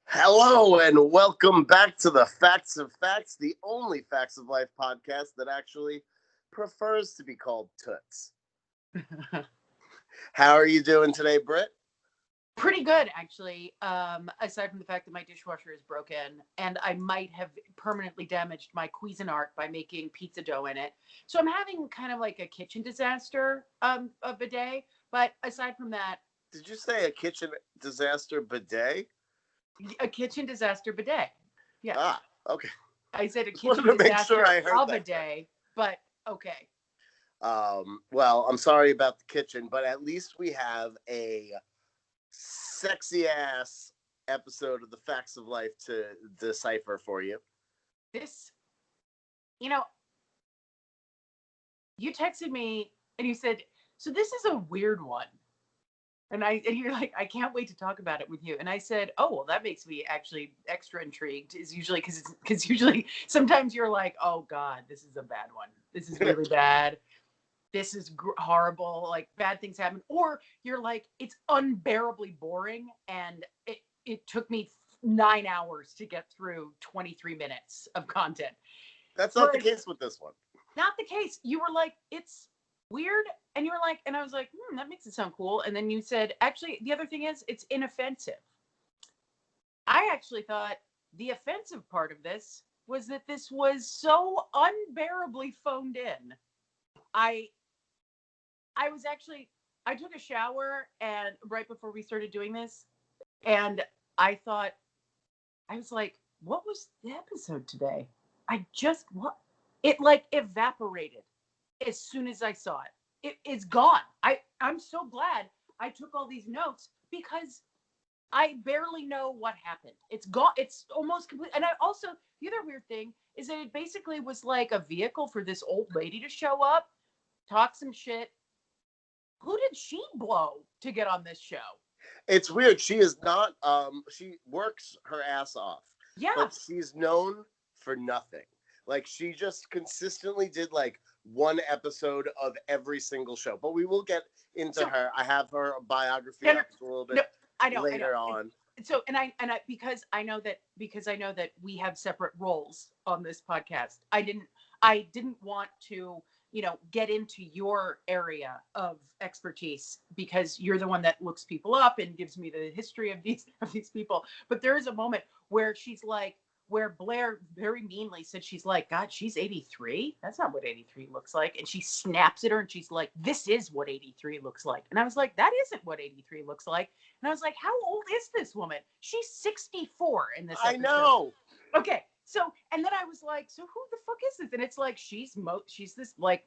Hello and welcome back to the Facts of Facts, the only Facts of Life podcast that actually prefers to be called Toots. How are you doing today, Britt? Pretty good, actually. Aside from the fact that my dishwasher is broken and I might have permanently damaged my Cuisinart by making pizza dough in it. So I'm having kind of like a kitchen disaster of a day. But aside from that, Did you say a kitchen disaster bidet? a kitchen disaster bidet. Yes. Okay. I said a Just wanted kitchen to make sure disaster I heard of a that. day, but okay. Well, I'm sorry about the kitchen, but at least we have a sexy ass episode of the Facts of Life to decipher for you. This, you know, you texted me and you said, so this is a weird one. And you're like, I can't wait to talk about it with you. And I said, oh, well, that makes me actually extra intrigued. Is usually because usually sometimes you're like, oh God, this is a bad one. This is really bad. This is horrible. Like bad things happen. Or you're like, it's unbearably boring. And it took me 9 hours to get through 23 minutes of content. That's not the case with this one. Not the case. You were like, it's weird. And you were like, and I was like, that makes it sound cool. And then you said, actually, the other thing is, it's inoffensive. I actually thought the offensive part of this was that this was so unbearably phoned in. I took a shower and right before we started doing this, and I was like, what was the episode today? It like evaporated as soon as I saw it. It's gone. I'm so glad I took all these notes because I barely know what happened. It's gone. It's almost complete. And the other weird thing is that it basically was like a vehicle for this old lady to show up, talk some shit. Who did she blow to get on this show? It's weird. She is not, she works her ass off. Yeah. But she's known for nothing. Like, she just consistently did, like, one episode of every single show. But we will get into her. I have her biography up a little bit later on. So, because I know that we have separate roles on this podcast. I didn't want to, get into your area of expertise because you're the one that looks people up and gives me the history of these people. But there is a moment where where Blair very meanly said, she's like, God, she's 83. That's not what 83 looks like. And she snaps at her and she's like, this is what 83 looks like. And I was like, that isn't what 83 looks like. And I was like, how old is this woman? She's 64 in this episode. I know. Okay. So, and then I was like, so who the fuck is this? And it's like, she's this like,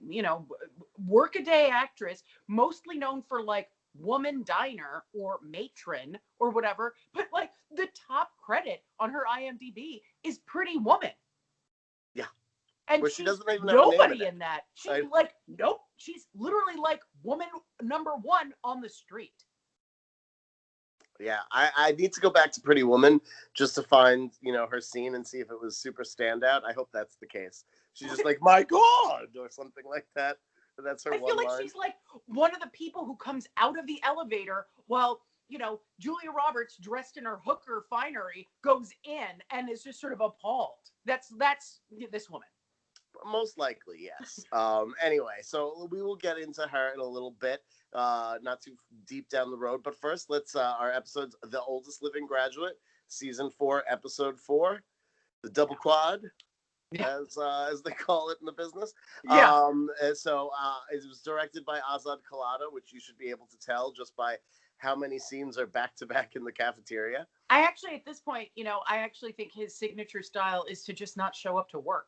workaday actress, mostly known for like Woman Diner or Matron or whatever. But like the top credit on her IMDb is Pretty Woman. Yeah. And where she doesn't even have nobody in that. She's like, nope. She's literally like woman number one on the street. Yeah, I need to go back to Pretty Woman just to find, her scene and see if it was super standout. I hope that's the case. She's just like, my God, or something like that. That's her one line. I feel like she's like one of the people who comes out of the elevator while, Julia Roberts, dressed in her hooker finery, goes in and is just sort of appalled. That's this woman. Most likely, yes. Anyway, so we will get into her in a little bit, not too deep down the road. But first, let's our episodes, The Oldest Living Graduate, Season 4, Episode 4, the double quad, as they call it in the business. Yeah. So it was directed by Azad Khalada, which you should be able to tell just by how many scenes are back to back in the cafeteria. I actually, at this point, I actually think his signature style is to just not show up to work.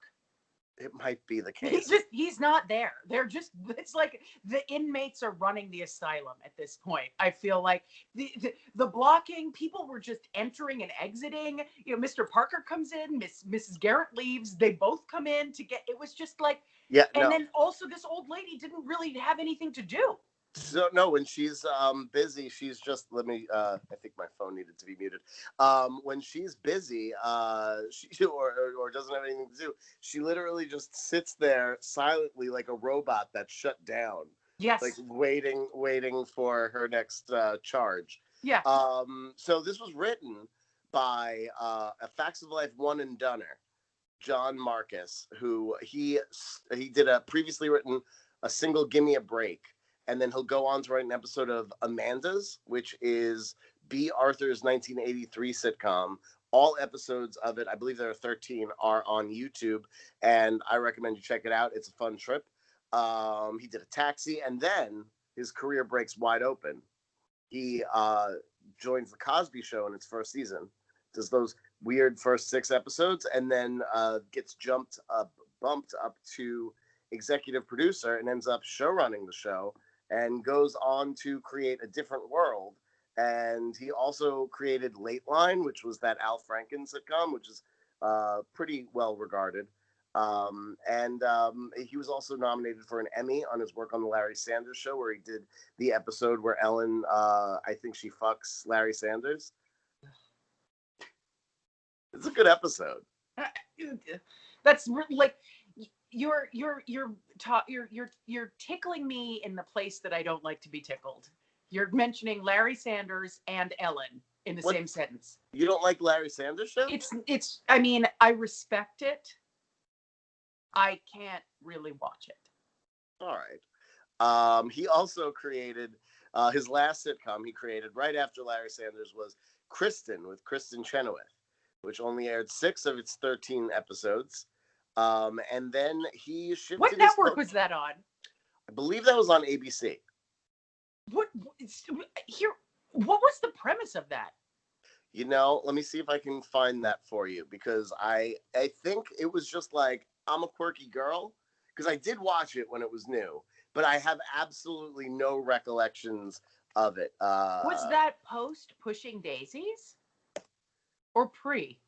It might be the case. He's not there. It's like the inmates are running the asylum at this point. I feel like the blocking, people were just entering and exiting. Mr. Parker comes in, Mrs. Garrett leaves. They both come in to get, it was just like, yeah. And then also this old lady didn't really have anything to do. So no, when she's busy, she's just I think my phone needed to be muted. When she's busy, she or doesn't have anything to do, she literally just sits there silently like a robot that's shut down. Yes. Like waiting for her next charge. Yeah. So this was written by a Facts of Life one and doneer, John Marcus, who he did a previously written a single "Gimme a Break," and then he'll go on to write an episode of Amanda's, which is B. Arthur's 1983 sitcom. All episodes of it, I believe there are 13, are on YouTube, and I recommend you check it out. It's a fun trip. He did a Taxi, and then his career breaks wide open. He joins the Cosby Show in its first season, does those weird first 6 episodes, and then gets bumped up to executive producer and ends up show running the show, and goes on to create A Different World. And he also created Late Line, which was that Al Franken sitcom, which is pretty well regarded. He was also nominated for an Emmy on his work on the Larry Sanders Show, where he did the episode where Ellen, I think she fucks Larry Sanders. It's a good episode. That's like you're tickling me in the place that I don't like to be tickled. You're mentioning Larry Sanders and Ellen in the same sentence. You don't like Larry Sanders Show? It's. I mean, I respect it. I can't really watch it. All right. He also created his last sitcom he created right after Larry Sanders was Kristen, with Kristen Chenoweth, which only aired 6 of its 13 episodes. And then he shifted. What network was that on? I believe that was on ABC. What was the premise of that? You know, let me see if I can find that for you, because I think it was just like, I'm a quirky girl, because I did watch it when it was new, but I have absolutely no recollections of it. Was that post Pushing Daisies or pre?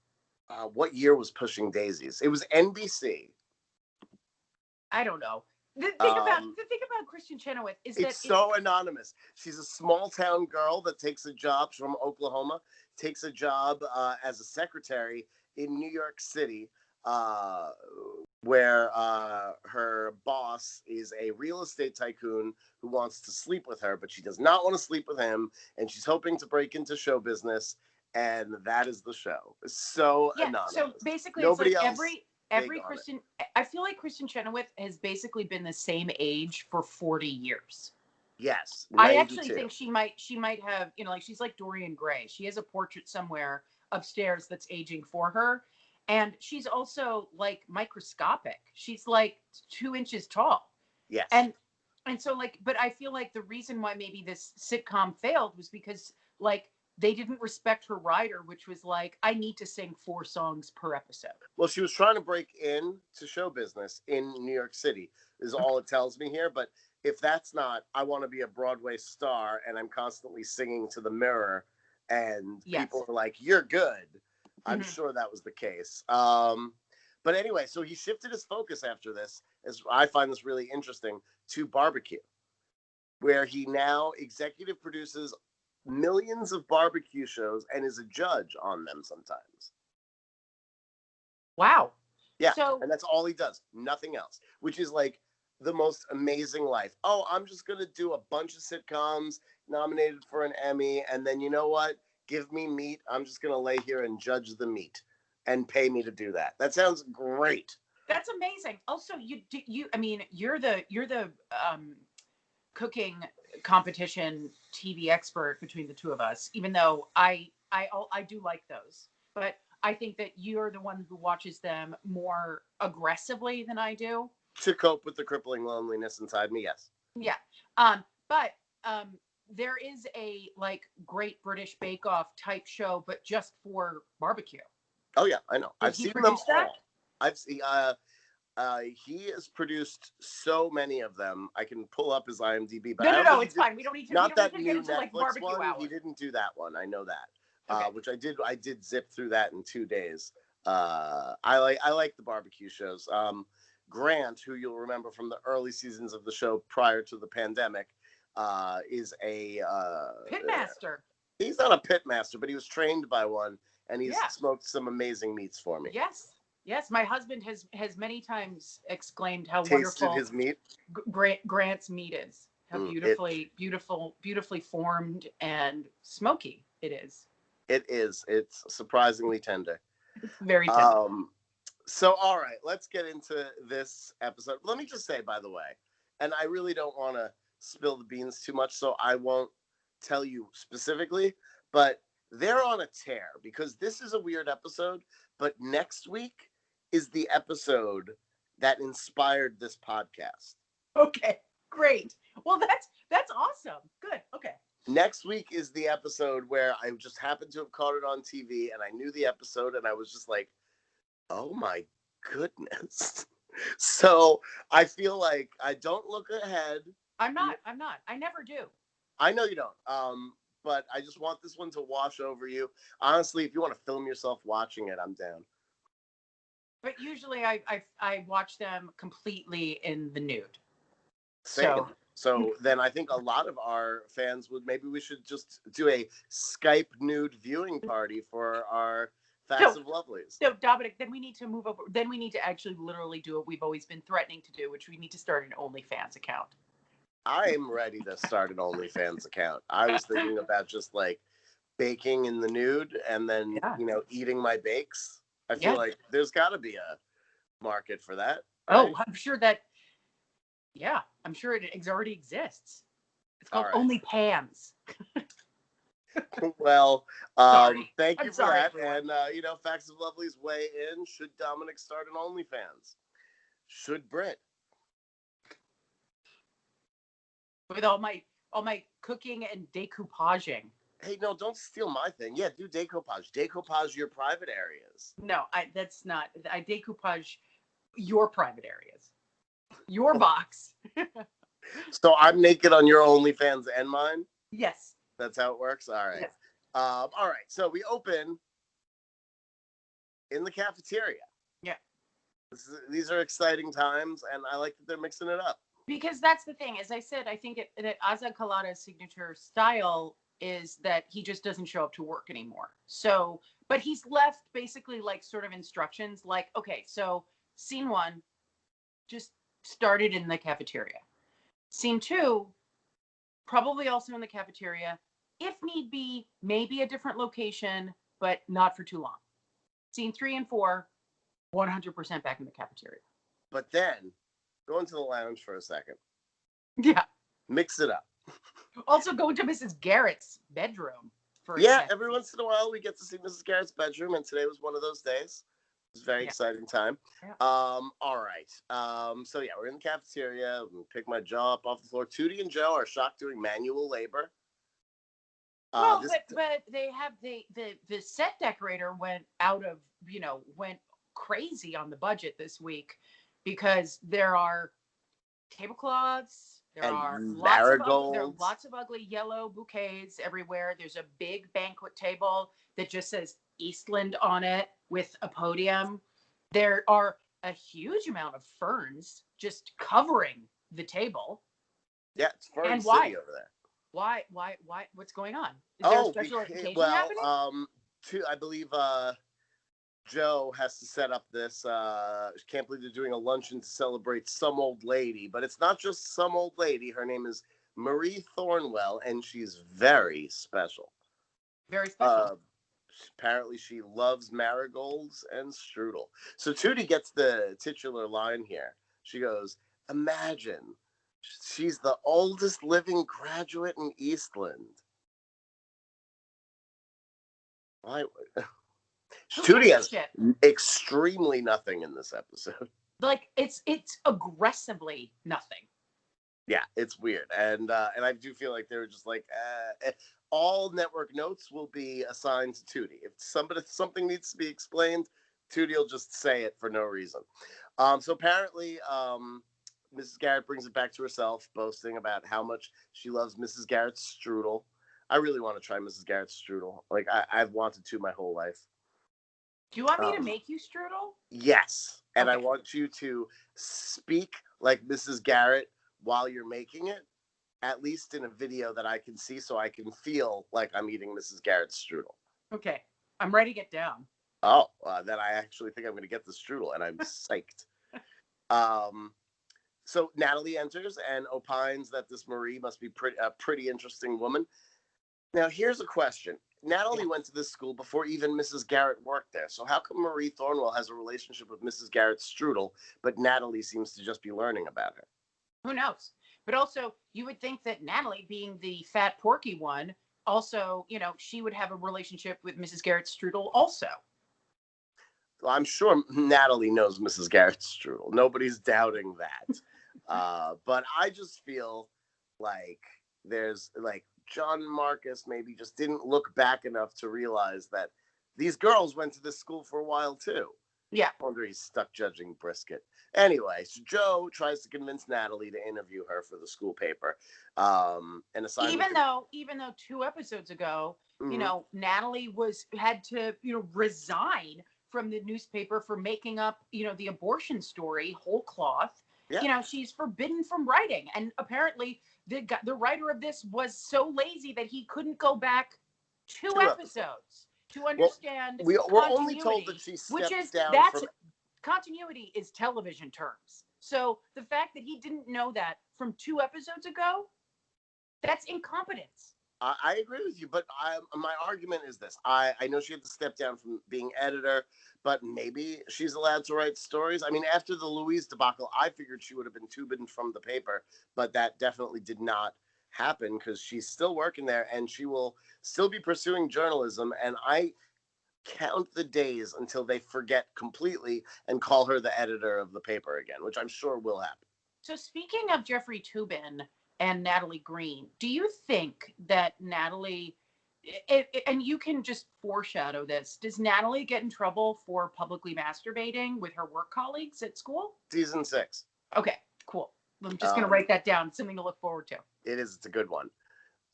What year was Pushing Daisies? It was NBC. I don't know. The thing about Kristen Chenoweth is that it's so anonymous. She's a small town girl that takes a job from Oklahoma, takes a job as a secretary in New York City, where her boss is a real estate tycoon who wants to sleep with her, but she does not want to sleep with him, and she's hoping to break into show business, and that is the show. It's so anonymous. So basically, nobody it's like else every Kristen. I feel like Kristen Chenoweth has basically been the same age for 40 years. Yes, 92. I actually think she might have, like, she's like Dorian Gray. She has a portrait somewhere upstairs that's aging for her. And she's also like microscopic. She's like 2 inches tall. Yes. And so like, but I feel like the reason why maybe this sitcom failed was because like they didn't respect her writer, which was like, I need to sing 4 songs per episode. Well, she was trying to break into show business in New York City, is all it tells me here. But if that's not, I want to be a Broadway star and I'm constantly singing to the mirror and people are like, you're good. I'm sure that was the case. But anyway, so he shifted his focus after this, as I find this really interesting, to barbecue, where he now executive produces millions of barbecue shows and is a judge on them sometimes. Wow. Yeah, and that's all he does, nothing else, which is like the most amazing life. Oh, I'm just going to do a bunch of sitcoms nominated for an Emmy, and then you know what? Give me meat. I'm just going to lay here and judge the meat and pay me to do that. That sounds great. That's amazing. Also, you're the cooking competition TV expert between the two of us, even though I do like those, but I think that you're the one who watches them more aggressively than I do. To cope with the crippling loneliness inside me, yes. Yeah. But there is a like Great British Bake Off type show, but just for barbecue. Oh yeah, I know. I've seen them all. I've seen. He has produced so many of them. I can pull up his IMDb. But no, it's fine. We don't need to. Not that new into, like, Netflix one. Hour. He didn't do that one. I know that. Okay. Which I did. I did zip through that in 2 days. I like the barbecue shows. Grant, who you'll remember from the early seasons of the show prior to the pandemic, is a pitmaster. He's not a pitmaster, but he was trained by one, and he's smoked some amazing meats for me. Yes. My husband has many times exclaimed how tasted wonderful his meat. Grant's meat is. How beautifully formed and smoky it is. It is. It's surprisingly tender. It's very tender. So, all right, let's get into this episode. Let me just say, by the way, and I really don't want to spill the beans too much, so I won't tell you specifically, but they're on a tear because this is a weird episode, but next week is the episode that inspired this podcast. Okay, great. Well, that's awesome. Good. Okay. Next week is the episode where I just happened to have caught it on TV and I knew the episode and I was just like, oh my goodness. So I feel like I don't look ahead. I'm not. I never do. I know you don't. But I just want this one to wash over you. Honestly, if you want to film yourself watching it, I'm down. But usually I watch them completely in the nude. Same. So then I think a lot of our fans maybe we should just do a Skype nude viewing party for our Facts of Lovelies. So Dominic, then we need to move over. Then we need to actually literally do what we've always been threatening to do, which we need to start an OnlyFans account. I'm ready to start an OnlyFans account. I was thinking about just like baking in the nude and then, eating my bakes. I feel like there's got to be a market for that. Right? Oh, I'm sure that. Yeah, I'm sure it already exists. It's called OnlyPans. Well, thank you for that. Everyone. And, Facts of Lovely's way in. Should Dominik start an OnlyFans? Should Britt? With all my cooking and decoupaging. Hey, no, don't steal my thing. Yeah, do decoupage. Decoupage your private areas. No, that's not. I decoupage your private areas. Your box. So I'm naked on your OnlyFans and mine? Yes. That's how it works? All right. Yes. All right. So we open in the cafeteria. Yeah. These are exciting times, and I like that they're mixing it up. Because that's the thing. As I said, I think that Azad Kalada's signature style is that he just doesn't show up to work anymore. So, but he's left basically like sort of instructions like, okay, so scene 1 just started in the cafeteria. Scene 2, probably also in the cafeteria. If need be, maybe a different location, but not for too long. Scene 3 and 4, 100% back in the cafeteria. But then, go into the lounge for a second. Yeah. Mix it up. Also go into Mrs. Garrett's bedroom. For a second. Every once in a while we get to see Mrs. Garrett's bedroom, and today was one of those days. It was a very exciting time. Yeah. All right. So we're in the cafeteria. We pick my jaw up off the floor. Tootie and Joe are shocked doing manual labor. Well, but they have the set decorator went crazy on the budget this week because there are tablecloths, there are lots of ugly yellow bouquets everywhere. There's a big banquet table that just says Eastland on it with a podium. There are a huge amount of ferns just covering the table. Yeah, it's Fern City over there. Why? What's going on? Is there a special occasion happening? I believe Joe has to set up this. Can't believe they're doing a luncheon to celebrate some old lady, but it's not just some old lady. Her name is Marie Thornwell, and she's very special. Very special. Apparently, she loves marigolds and strudel. So Tootie gets the titular line here. She goes, "Imagine. She's the oldest living graduate in Eastland." Why? Tootie has extremely nothing in this episode. Like it's aggressively nothing. Yeah, it's weird, and I do feel like they were just like, all network notes will be assigned to Tootie. If something needs to be explained, Tootie will just say it for no reason. So apparently, Mrs. Garrett brings it back to herself, boasting about how much she loves Mrs. Garrett's strudel. I really want to try Mrs. Garrett's strudel. Like, I've wanted to my whole life. Do you want me to make you strudel? Yes. And okay. I want you to speak like Mrs. Garrett while you're making it, at least in a video that I can see so I can feel like I'm eating Mrs. Garrett's strudel. Okay. I'm ready to get down. Oh, then I actually think I'm going to get the strudel, and I'm psyched. So Natalie enters and opines that this Marie must be a pretty interesting woman. Now, here's a question. Natalie went to this school before even Mrs. Garrett worked there. So how come Marie Thornwell has a relationship with Mrs. Garrett Strudel, but Natalie seems to just be learning about her? Who knows? But also, you would think that Natalie, being the fat, porky one, also, she would have a relationship with Mrs. Garrett Strudel also. Well, I'm sure Natalie knows Mrs. Garrett Strudel. Nobody's doubting that. But I just feel like there's like John Marcus maybe just didn't look back enough to realize that these girls went to this school for a while too. Yeah. I wonder he's stuck judging Brisket. Anyway, so Joe tries to convince Natalie to interview her for the school paper. And even though 2 episodes ago, Natalie had to, resign from the newspaper for making up, the abortion story whole cloth. Yeah. She's forbidden from writing. And apparently the writer of this was so lazy that he couldn't go back two episodes to understand. We're only told that she stepped down. Continuity is television terms. So the fact that he didn't know that from 2 episodes ago, that's incompetence. I agree with you, but my argument is this. I know she had to step down from being editor, but maybe she's allowed to write stories. I mean, after the Louise debacle, I figured she would have been tubing from the paper, but that definitely did not happen because she's still working there and she will still be pursuing journalism. And I count the days until they forget completely and call her the editor of the paper again, which I'm sure will happen. So speaking of Jeffrey Toobin and Natalie Green, do you think that Natalie, and you can just foreshadow this, does Natalie get in trouble for publicly masturbating with her work colleagues at school? Season 6. Okay, cool. I'm just going to write that down. Something to look forward to. It is. It's a good one.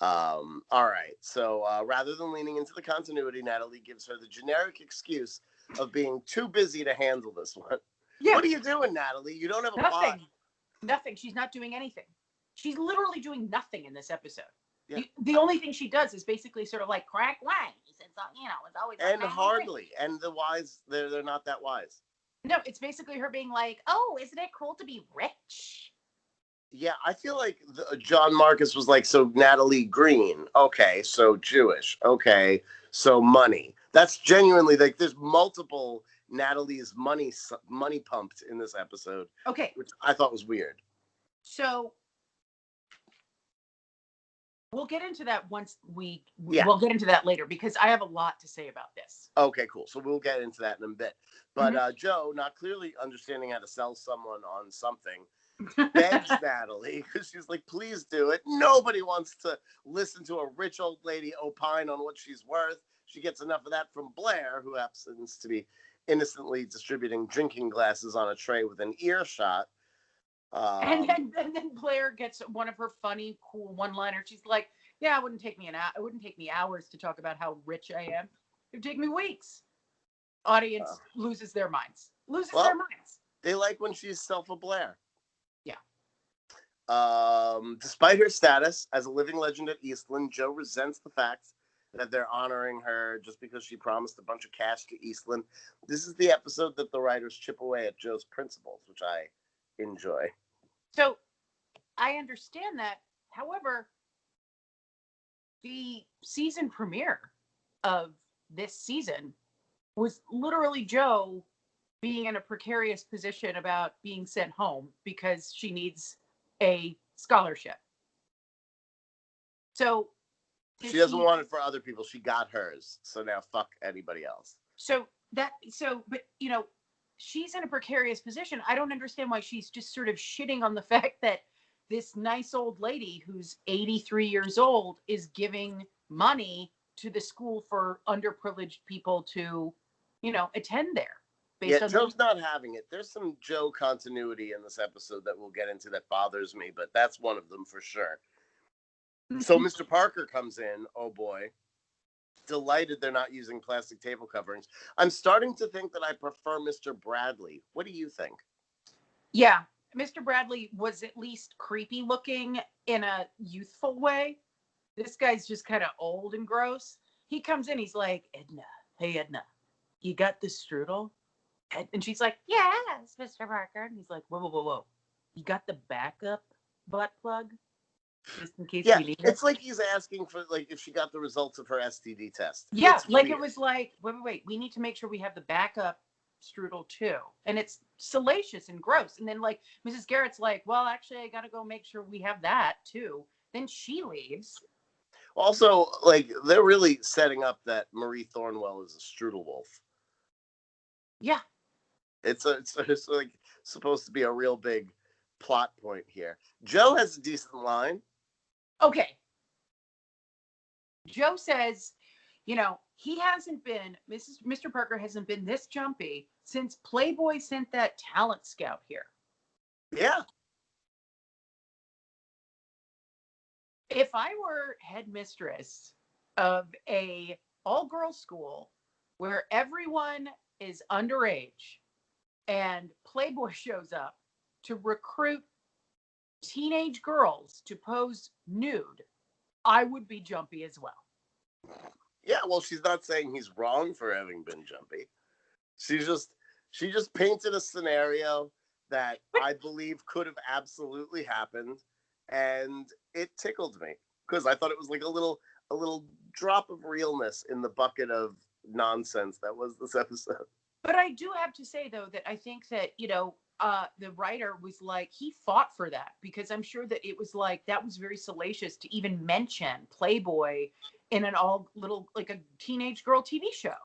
All right. So rather than leaning into the continuity, Natalie gives her the generic excuse of being too busy to handle this one. Yeah. What are you doing, Natalie? You don't have a plot. Nothing. She's not doing anything. She's literally doing nothing in this episode. Yeah. The only thing she does is basically sort of like crack wise. It's always. And hardly. And the wise, they're not that wise. No, it's basically her being like, "Oh, isn't it cool to be rich?" Yeah, I feel like John Marcus was like, so Natalie Green, okay, so Jewish, okay, so money. That's genuinely like there's multiple Natalie's money pumped in this episode. Okay, which I thought was weird. So we'll get into that we'll get into that later because I have a lot to say about this. Okay, cool. So we'll get into that in a bit. But Joe, not clearly understanding how to sell someone on something, begs Natalie because she's like, please do it. Nobody wants to listen to a rich old lady opine on what she's worth. She gets enough of that from Blair, who happens to be innocently distributing drinking glasses on a tray with an earshot. And then Blair gets one of her funny, cool one-liners. She's like, "Yeah, it wouldn't take me hours to talk about how rich I am. It would take me weeks." Audience loses their minds. They like when she's self-Blair. Yeah. Despite her status as a living legend at Eastland, Joe resents the fact that they're honoring her just because she promised a bunch of cash to Eastland. This is the episode that the writers chip away at Joe's principles, which I enjoy. So I understand that. However, the season premiere of this season was literally Joe being in a precarious position about being sent home because she needs a scholarship. So she doesn't want it for other people. She got hers. So now fuck anybody else. But she's in a precarious position. I don't understand why she's just sort of shitting on the fact that this nice old lady who's 83 years old is giving money to the school for underprivileged people to, attend there. Joe's not having it. There's some Joe continuity in this episode that we'll get into that bothers me, but that's one of them for sure. So Mr. Parker comes in. Oh boy. Delighted they're not using plastic table coverings. I'm starting to think that I prefer Mr. Bradley. What do you think? Yeah, Mr. Bradley was at least creepy looking in a youthful way. This guy's just kind of old and gross. He comes in, he's like, Hey, Edna, you got the strudel? And she's like, yes, Mr. Parker. And he's like, whoa. You got the backup butt plug? just in case Yeah, we need it. it's like he's asking for like if she got the results of her STD test. Yeah, It's like weird. it was like, wait, we need to make sure we have the backup strudel too. And it's salacious and gross. And then like Mrs. Garrett's like, well, actually, I got to go make sure we have that too. Then she leaves. Also, like they're really setting up that Marie Thornwell is a strudel wolf. Yeah. It's like supposed to be a real big plot point here. Joe has a decent line. Okay. Joe says, he hasn't been, Mr. Parker hasn't been this jumpy since Playboy sent that talent scout here. Yeah. If I were headmistress of a all-girls school where everyone is underage and Playboy shows up to recruit teenage girls to pose nude, I would be jumpy as well. Yeah, well, she's not saying he's wrong for having been jumpy. She just painted a scenario that I believe could have absolutely happened, and it tickled me because I thought it was like a little drop of realness in the bucket of nonsense that was this episode. But I do have to say though that I think that the writer was like, he fought for that because I'm sure that it was like that was very salacious to even mention Playboy in an all little like a teenage girl TV show,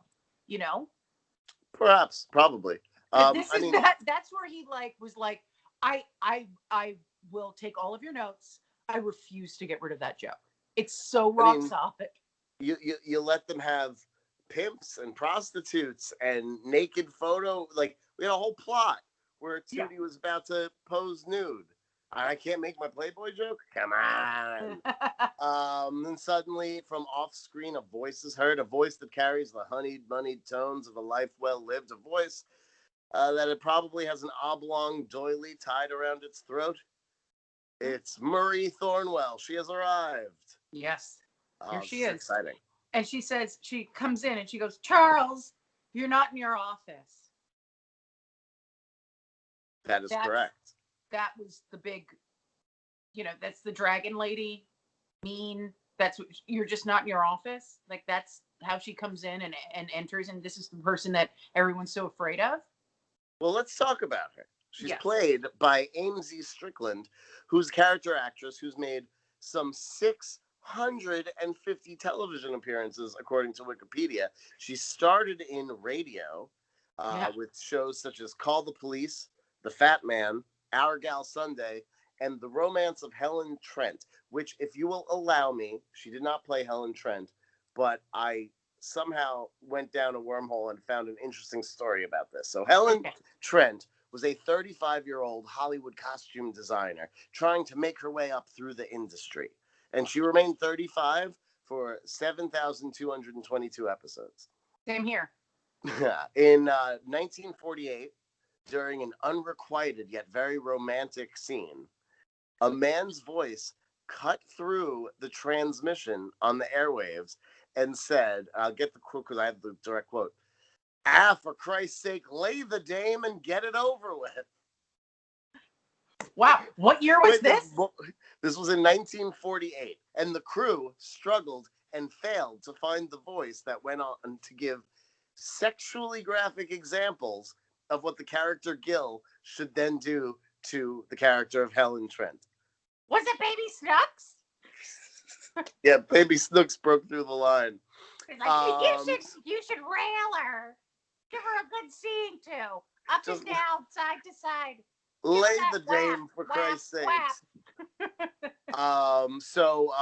Perhaps, probably. But this is that's where he like was like, I will take all of your notes. I refuse to get rid of that joke. It's so rock solid. You let them have pimps and prostitutes and naked photo. Like we had a whole plot where Tootie was about to pose nude. I can't make my Playboy joke. Come on. Then suddenly, from off screen, a voice is heard. A voice that carries the honeyed, moneyed tones of a life well lived. A voice that it probably has an oblong doily tied around its throat. It's Marie Thornwell. She has arrived. Yes. Here she is. Exciting. And she says, she comes in and she goes, Charles, you're not in your office. That is correct. That was the big, that's the dragon lady. Mean. That's what, you're just not in your office. Like that's how she comes in and enters. And this is the person that everyone's so afraid of. Well, let's talk about her. She's played by Amesy Strickland, who's character actress who's made some 650 television appearances, according to Wikipedia. She started in radio with shows such as Call the Police, The Fat Man, Our Gal Sunday, and The Romance of Helen Trent, which, if you will allow me, she did not play Helen Trent, but I somehow went down a wormhole and found an interesting story about this. So Helen Trent was a 35-year-old Hollywood costume designer trying to make her way up through the industry. And she remained 35 for 7,222 episodes. Same here. In 1948, during an unrequited yet very romantic scene, a man's voice cut through the transmission on the airwaves and said, I'll get the quote because I have the direct quote, for Christ's sake, lay the dame and get it over with. Wow. What year was this? This was in 1948. And the crew struggled and failed to find the voice that went on to give sexually graphic examples of what the character Gil should then do to the character of Helen Trent. Was it Baby Snooks? Yeah, Baby Snooks broke through the line. Like, you should rail her. Give her a good seeing too. Up and down, side to side. Lay the dame, for Christ's sake. So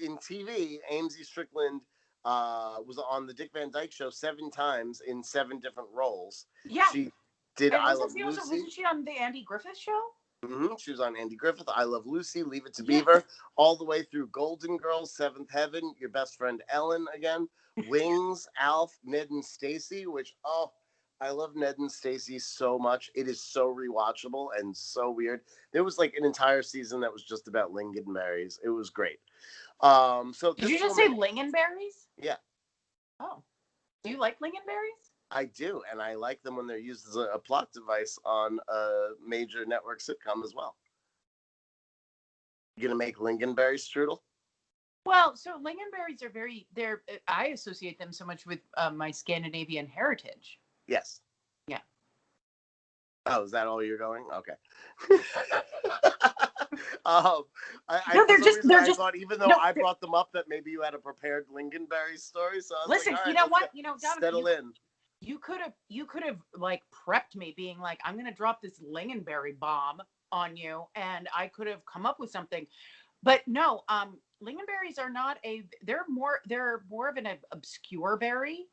in TV, Amesy Strickland was on the Dick Van Dyke Show 7 times in 7 different roles. Yeah. She did I Love Lucy. Wasn't she on the Andy Griffith Show? Mm-hmm. She was on Andy Griffith, I Love Lucy, Leave It to Beaver, all the way through Golden Girls, Seventh Heaven, Your Best Friend Ellen again, Wings, Alf, Ned and Stacy, which, I love Ned and Stacy so much. It is so rewatchable and so weird. There was like an entire season that was just about lingonberries. It was great. So did you just say lingonberries? Yeah. Oh, do you like lingonberries? I do, and I like them when they're used as a plot device on a major network sitcom as well. You gonna make lingonberry strudel? Well, so lingonberries I associate them so much with my Scandinavian heritage. Yes. Yeah. Oh, is that all you're going? Okay. No, For some reason, I thought, even though I brought them up, that maybe you had a prepared lingonberry story. So I was listen, like, all right, you know what? You know, Dominik, settle in. You could have like prepped me, being like, I'm gonna drop this lingonberry bomb on you, and I could have come up with something. But no, lingonberries are not they're more of an obscure berry.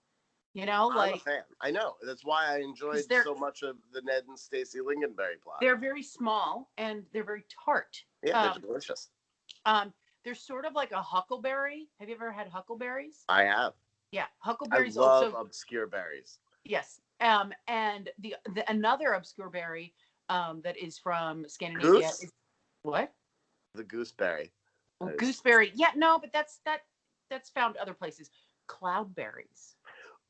You know, I'm a fan. I know. That's why I enjoyed so much of the Ned and Stacy lingonberry plot. They're very small and they're very tart. Yeah, they're delicious. They're sort of like a huckleberry. Have you ever had huckleberries? I have. Yeah, huckleberries. I love obscure berries. Yes. And the another obscure berry that is from Scandinavia is what? The gooseberry. Well, gooseberry. Yeah, no, but that's found other places. Cloudberries.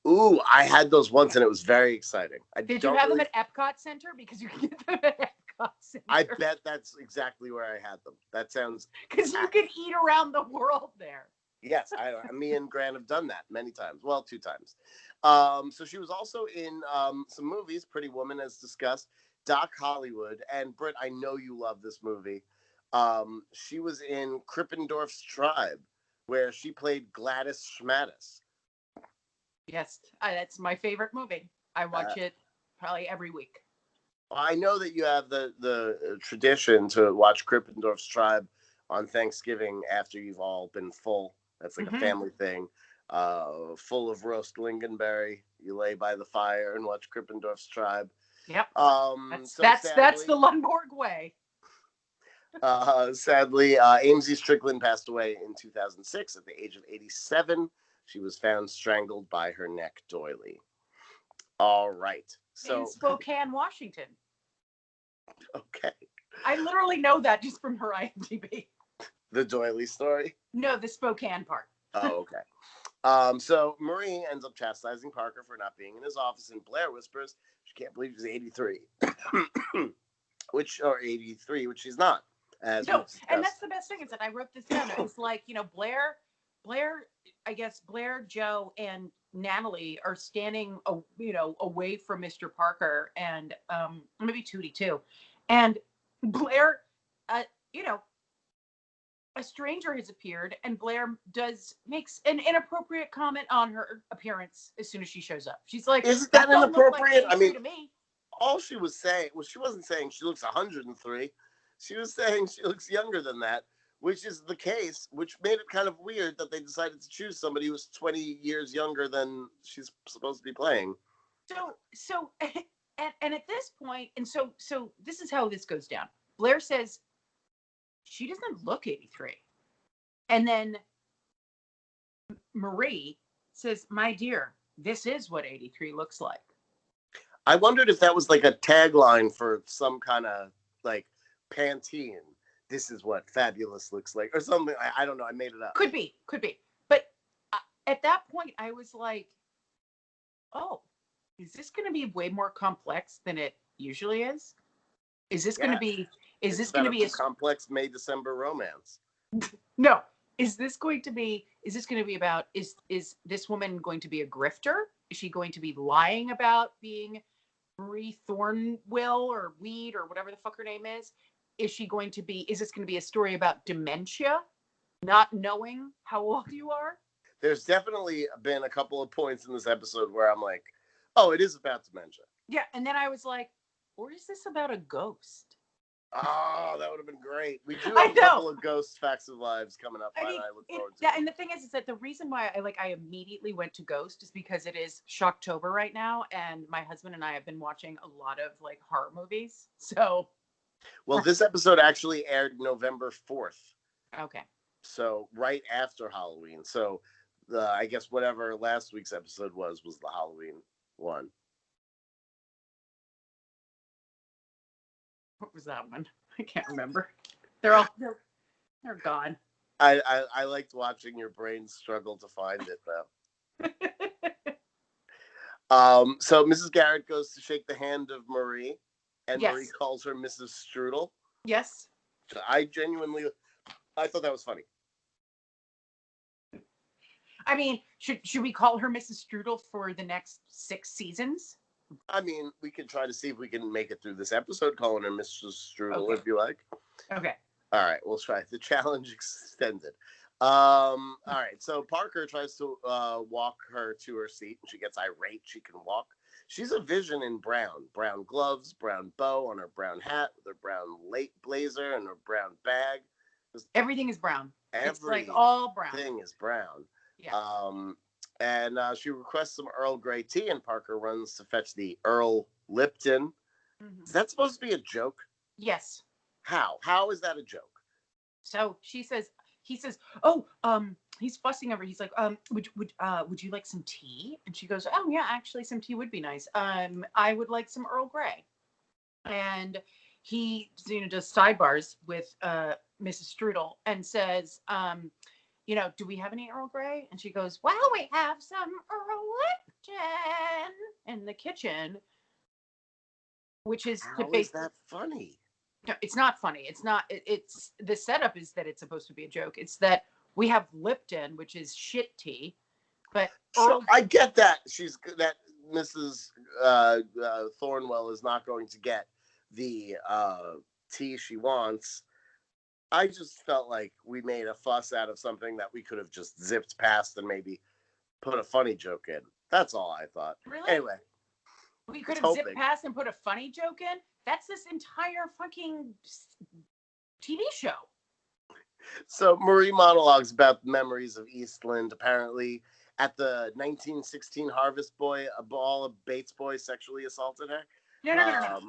Ooh, I had those once and it was very exciting. Did you have them at Epcot Center? Because you can get them at Epcot Center. I bet that's exactly where I had them. That sounds... Because you can eat around the world there. Yes, me and Grant have done that many times. Well, 2 times. So she was also in some movies, Pretty Woman, as discussed, Doc Hollywood, and Britt, I know you love this movie. She was in Krippendorf's Tribe, where she played Gladys Schmatis. Yes, that's my favorite movie. I watch it probably every week. I know that you have the tradition to watch Krippendorf's Tribe on Thanksgiving after you've all been full. That's like a family thing. Full of roast lingonberry. You lay by the fire and watch Krippendorf's Tribe. Yep. That's the Lundborg way. Sadly, Amesy Strickland passed away in 2006 at the age of 87. She was found strangled by her neck doily. All right. So in Spokane, Washington. Okay. I literally know that just from her IMDb. The doily story? No, the Spokane part. Oh, okay. So Marie ends up chastising Parker for not being in his office, and Blair whispers she can't believe she's 83. which she's not. No, and that's the best thing is that I wrote this down. It was like, Blair, I guess Blair, Joe, and Natalie are standing, away from Mr. Parker, and maybe Tootie too. And Blair, a stranger has appeared, and Blair makes an inappropriate comment on her appearance as soon as she shows up. She's like, "Isn't that inappropriate?" Like, I mean, to me. All she was saying she wasn't saying she looks 103. She was saying she looks younger than that, which is the case, which made it kind of weird that they decided to choose somebody who's 20 years younger than she's supposed to be playing. So, and at this point, and so this is how this goes down. Blair says, she doesn't look 83. And then Marie says, my dear, this is what 83 looks like. I wondered if that was like a tagline for some kind of like Pantene. This is what fabulous looks like or something. I don't know. I made it up. Could be. But at that point, I was like, oh, is this going to be way more complex than it usually is? Is this going to be a complex May-December romance? No. Is this going to be about, is this woman going to be a grifter? Is she going to be lying about being Marie Thornwill or Weed or whatever the fuck her name is? Is this going to be a story about dementia? Not knowing how old you are? There's definitely been a couple of points in this episode where I'm like, oh, it is about dementia. Yeah, and then I was like, or is this about a ghost? Oh, that would have been great. We do have a couple of ghost facts of lives coming up. I look forward to it. And the thing is that the reason why I immediately went to Ghost is because it is Shocktober right now, and my husband and I have been watching a lot of like horror movies. So, well, this episode actually aired November 4th. Okay. So right after Halloween. So I guess whatever last week's episode was the Halloween one. What was that one? I can't remember. They're gone. I liked watching your brain struggle to find it though. So Mrs. Garrett goes to shake the hand of Marie, and Marie calls her Mrs. Strudel. Yes. So I genuinely I thought that was funny. I mean, should we call her Mrs. Strudel for the next 6 seasons? I mean, we can try to see if we can make it through this episode calling her Mrs. Strudel, Okay. if you like. Okay. All right, we'll try. The challenge extended. All right, so Parker tries to walk her to her seat, and she gets irate. She can walk. She's a vision in brown. Brown gloves, brown bow on her brown hat, with her brown late blazer, and her brown bag. Everything is brown. It's like Everything all brown. is brown. Yeah. And she requests some Earl Grey tea, and Parker runs to fetch the Earl Lipton. Mm-hmm. Is that supposed to be a joke? Yes. How? How is that a joke? So he says, oh, he's fussing over. He's like, would you like some tea? And she goes, oh yeah, actually, some tea would be nice. I would like some Earl Grey. And he, does sidebars with Mrs. Strudel and says, do we have any Earl Grey? And she goes, well, we have some Earl Lipton in the kitchen, which is How is that funny? No, it's not funny. It's not. It's the setup is that it's supposed to be a joke. It's that we have Lipton, which is shit tea, but So I get that that Mrs. Thornwell is not going to get the tea she wants. I just felt like we made a fuss out of something that we could have just zipped past and maybe put a funny joke in. That's all I thought. Really? Anyway. We could have zipped past and put a funny joke in? That's this entire fucking TV show. So Marie monologues about memories of Eastland. Apparently, at the 1916 Harvest Boy, a ball of Bates Boy sexually assaulted her. No.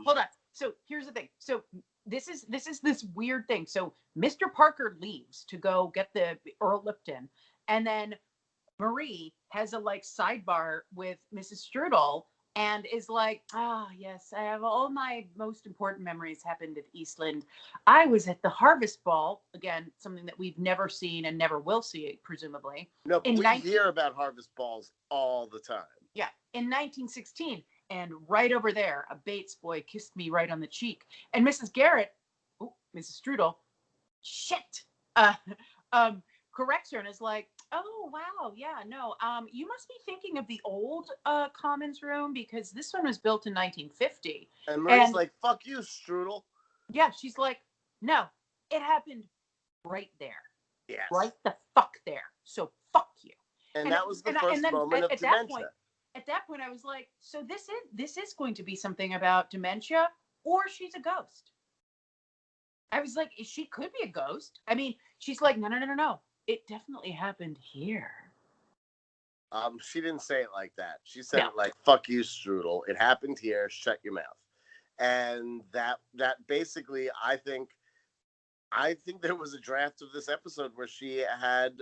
Hold on. So here's the thing. So this is this weird thing. So Mr. Parker leaves to go get the Earl Lipton, and then Marie has a sidebar with Mrs. Strudel. And is like, yes, I have all my most important memories happened at Eastland. I was at the Harvest Ball, again, something that we've never seen and never will see, presumably. No, but we hear about Harvest Balls all the time. Yeah, in 1916. And right over there, a Bates boy kissed me right on the cheek. And Mrs. Garrett, Mrs. Strudel, shit, corrects her and is like, oh, wow, yeah, no, you must be thinking of the old Commons room because this one was built in 1950. And Marie's like, fuck you, Strudel. Yeah, she's like, no, it happened right there. Yes. Right the fuck there. So fuck you. And that was the first moment of dementia. At that point, I was like, so this is going to be something about dementia, or she's a ghost. I was like, she could be a ghost. I mean, she's like, no. It definitely happened here. She didn't say it like that. She said it like, fuck you, Strudel. It happened here. Shut your mouth. And that basically, I think there was a draft of this episode where she had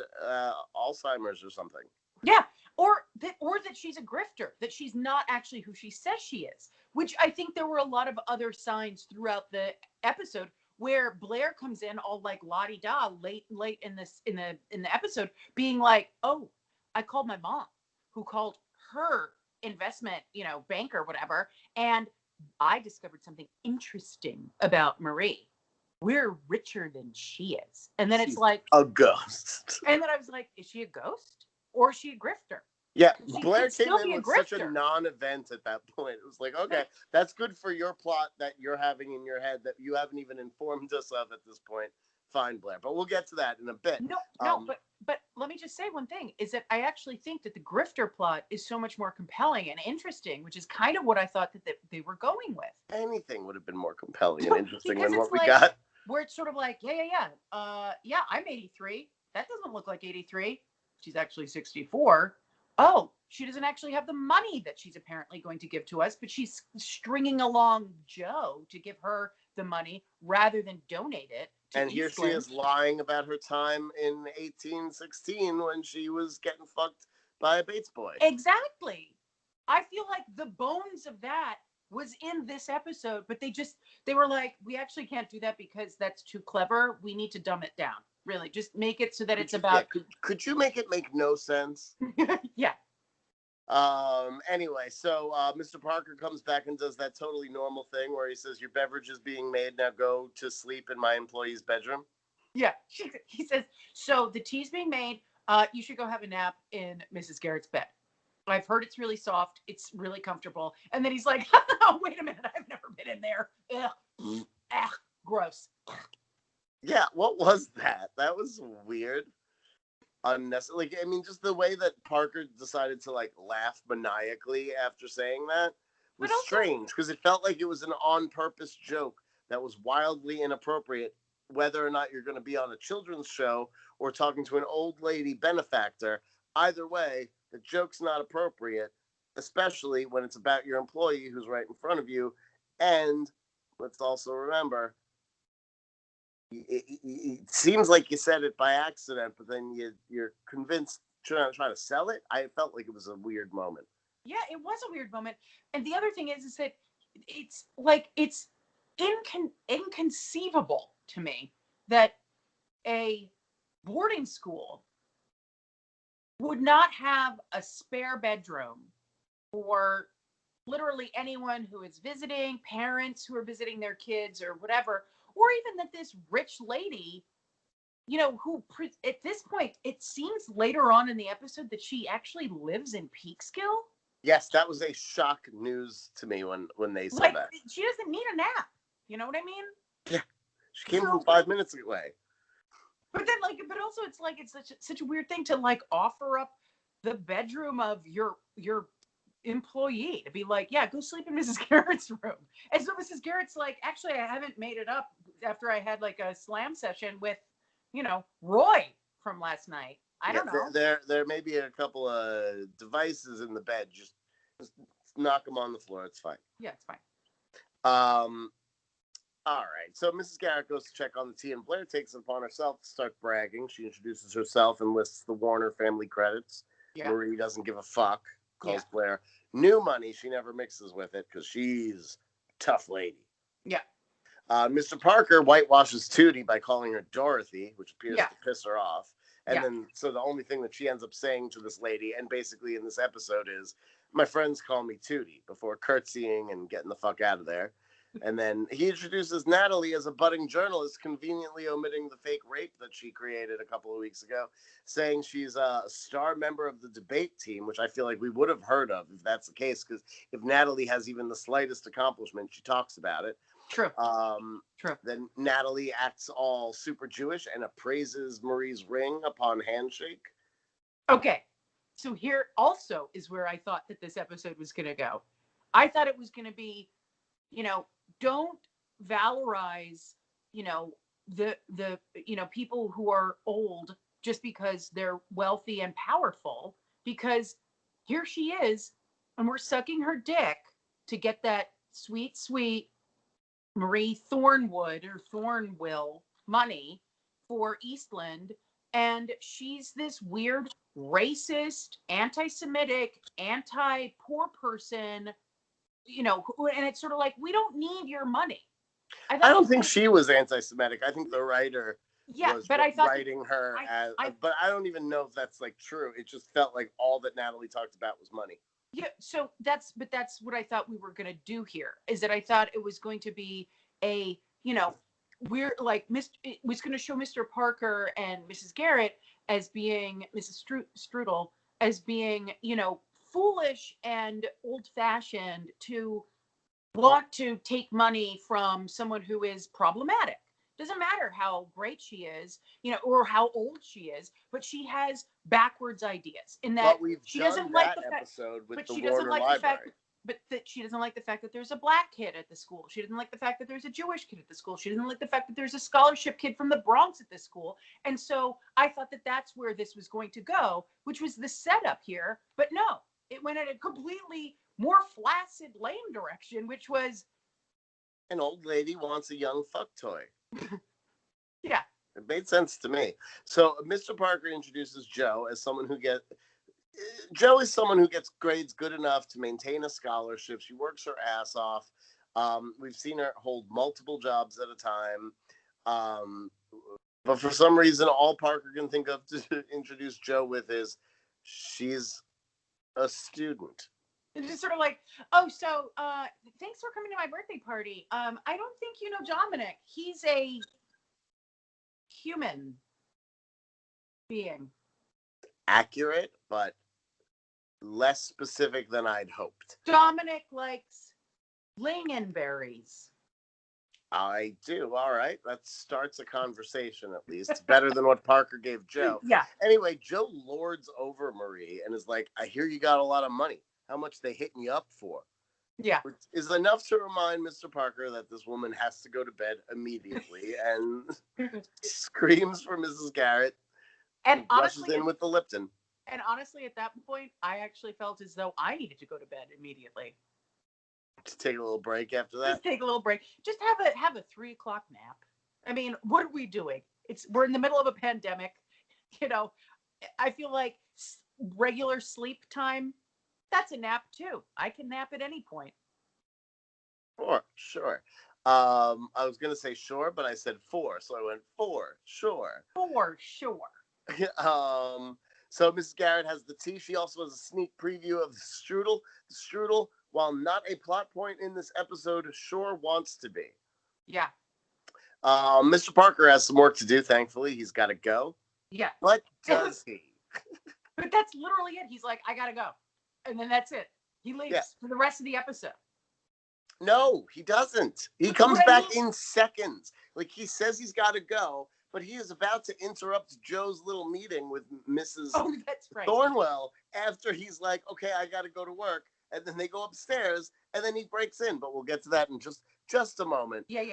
Alzheimer's or something. Yeah. Or that she's a grifter, that she's not actually who she says she is, which I think there were a lot of other signs throughout the episode where Blair comes in all like la-di-da late in the episode being like, oh, I called my mom who called her investment, banker, whatever. And I discovered something interesting about Marie. We're richer than she is. And then she's it's like a ghost. And then I was like, is she a ghost or is she a grifter? Yeah, Blair came in with such a non-event at that point. It was like, okay, that's good for your plot that you're having in your head that you haven't even informed us of at this point. Fine, Blair, but we'll get to that in a bit. No, but let me just say one thing, is that I actually think that the grifter plot is so much more compelling and interesting, which is kind of what I thought that they were going with. Anything would have been more compelling and interesting than what we got. Where it's sort of like, I'm 83. That doesn't look like 83. She's actually 64. Oh, she doesn't actually have the money that she's apparently going to give to us, but she's stringing along Joe to give her the money rather than donate it to And here she is lying about her time in 1816 when she was getting fucked by a Bates boy. Exactly. I feel like the bones of that was in this episode, but they were like, we actually can't do that because that's too clever. We need to dumb it down. Really, just make it so that it's about. Yeah, could you make it make no sense? Yeah. Anyway, so Mr. Parker comes back and does that totally normal thing where he says, your beverage is being made, now go to sleep in my employee's bedroom. Yeah. He says, so the tea's being made. You should go have a nap in Mrs. Garrett's bed. I've heard it's really soft. It's really comfortable. And then he's like, oh, wait a minute. I've never been in there. Ugh. Ah, gross. Yeah, what was that? That was weird. Unnecessary. Like, I mean, just the way that Parker decided to like laugh maniacally after saying that was strange because it felt like it was an on-purpose joke that was wildly inappropriate, whether or not you're going to be on a children's show or talking to an old lady benefactor. Either way, the joke's not appropriate, especially when it's about your employee who's right in front of you. And let's also remember, it seems like you said it by accident, but then you're convinced trying to sell it. I felt like it was a weird moment. Yeah, it was a weird moment. And the other thing is that it's like it's inconceivable to me that a boarding school would not have a spare bedroom for literally anyone who is visiting, parents who are visiting their kids or whatever, or even that this rich lady, who at this point, it seems later on in the episode that she actually lives in Peekskill. Yes, that was a shock news to me when they said that. She doesn't need a nap. You know what I mean? Yeah. She came from 5 minutes away. But then, but also it's like it's such a weird thing to like offer up the bedroom of your employee to be like, yeah, go sleep in Mrs. Garrett's room. And so Mrs. Garrett's like, actually, I haven't made it up after I had like a slam session with, Roy from last night. I don't know. There may be a couple of devices in the bed. Just knock them on the floor. It's fine. Yeah, it's fine. All right. So Mrs. Garrett goes to check on the tea, and Blair takes it upon herself to start bragging. She introduces herself and lists the Warner family credits. Yeah. Marie doesn't give a fuck. Calls Blair new money. She never mixes with it because she's a tough lady. Yeah. Mr. Parker whitewashes Tootie by calling her Dorothy, which appears to piss her off. And then, so the only thing that she ends up saying to this lady, and basically in this episode, is, my friends call me Tootie, before curtsying and getting the fuck out of there. And then he introduces Natalie as a budding journalist, conveniently omitting the fake rape that she created a couple of weeks ago, saying she's a star member of the debate team, which I feel like we would have heard of if that's the case, because if Natalie has even the slightest accomplishment, she talks about it. True. True. Then Natalie acts all super Jewish and appraises Marie's ring upon handshake. Okay. So here also is where I thought that this episode was going to go. I thought it was going to be, don't valorize, the people who are old just because they're wealthy and powerful, because here she is and we're sucking her dick to get that sweet, sweet Marie Thornwood or Thornwill money for Eastland. And she's this weird, racist, anti-Semitic, anti-poor person, and it's sort of like, we don't need your money. I don't think she was anti-Semitic. I think the writer was writing her as, but I don't even know if that's like true. It just felt like all that Natalie talked about was money. Yeah, so that's what I thought we were going to do here, is that I thought it was going to be we're like, it was going to show Mr. Parker and Mrs. Garrett as being, Mrs. Strudel, as being, foolish and old-fashioned to want to take money from someone who is problematic. Doesn't matter how great she is, or how old she is, but she has backwards ideas in that she doesn't like the fact, but she doesn't like the fact, that she doesn't like the fact that there's a black kid at the school. She doesn't like the fact that there's a Jewish kid at the school. She doesn't like the fact that there's a scholarship kid from the Bronx at this school. And so I thought that that's where this was going to go, which was the setup here. But no, it went in a completely more flaccid, lame direction, which was an old lady wants a young fuck toy. Yeah. It made sense to me. So Mr. Parker introduces Joe as someone who Joe is someone who gets grades good enough to maintain a scholarship. She works her ass off. We've seen her hold multiple jobs at a time. But for some reason, all Parker can think of to introduce Joe with is she's a student. It's just sort of like, oh, so thanks for coming to my birthday party. I don't think you know Dominik. He's a human being. Accurate, but less specific than I'd hoped. Dominik likes lingonberries. I do. All right. That starts a conversation, at least. It's better than what Parker gave Joe. Yeah. Anyway, Joe lords over Marie and is like, I hear you got a lot of money. How much they hitting you up for? Yeah. Which is enough to remind Mr. Parker that this woman has to go to bed immediately and screams for Mrs. Garrett. And rushes honestly, in with the Lipton. And honestly, at that point, I actually felt as though I needed to go to bed immediately. To take a little break after that? Just take a little break. Just have a 3 o'clock nap. I mean, what are we doing? We're in the middle of a pandemic. You know, I feel like regular sleep time, that's a nap too. I can nap at any point. Sure. I was going to say sure, but I said 4. So I went 4, sure. For sure. So Mrs. Garrett has the tea. She also has a sneak preview of the strudel. The strudel, while not a plot point in this episode, sure wants to be. Yeah. Mr. Parker has some work to do, thankfully. He's got to go. Yeah. But does he? But that's literally it. He's like, I got to go. And then that's it. He leaves for the rest of the episode. No, he doesn't. He comes back in seconds. Like, he says he's got to go, but he is about to interrupt Joe's little meeting with Mrs. Thornwell after he's like, okay, I got to go to work. And then they go upstairs, and then he breaks in. But we'll get to that in just a moment. Yeah.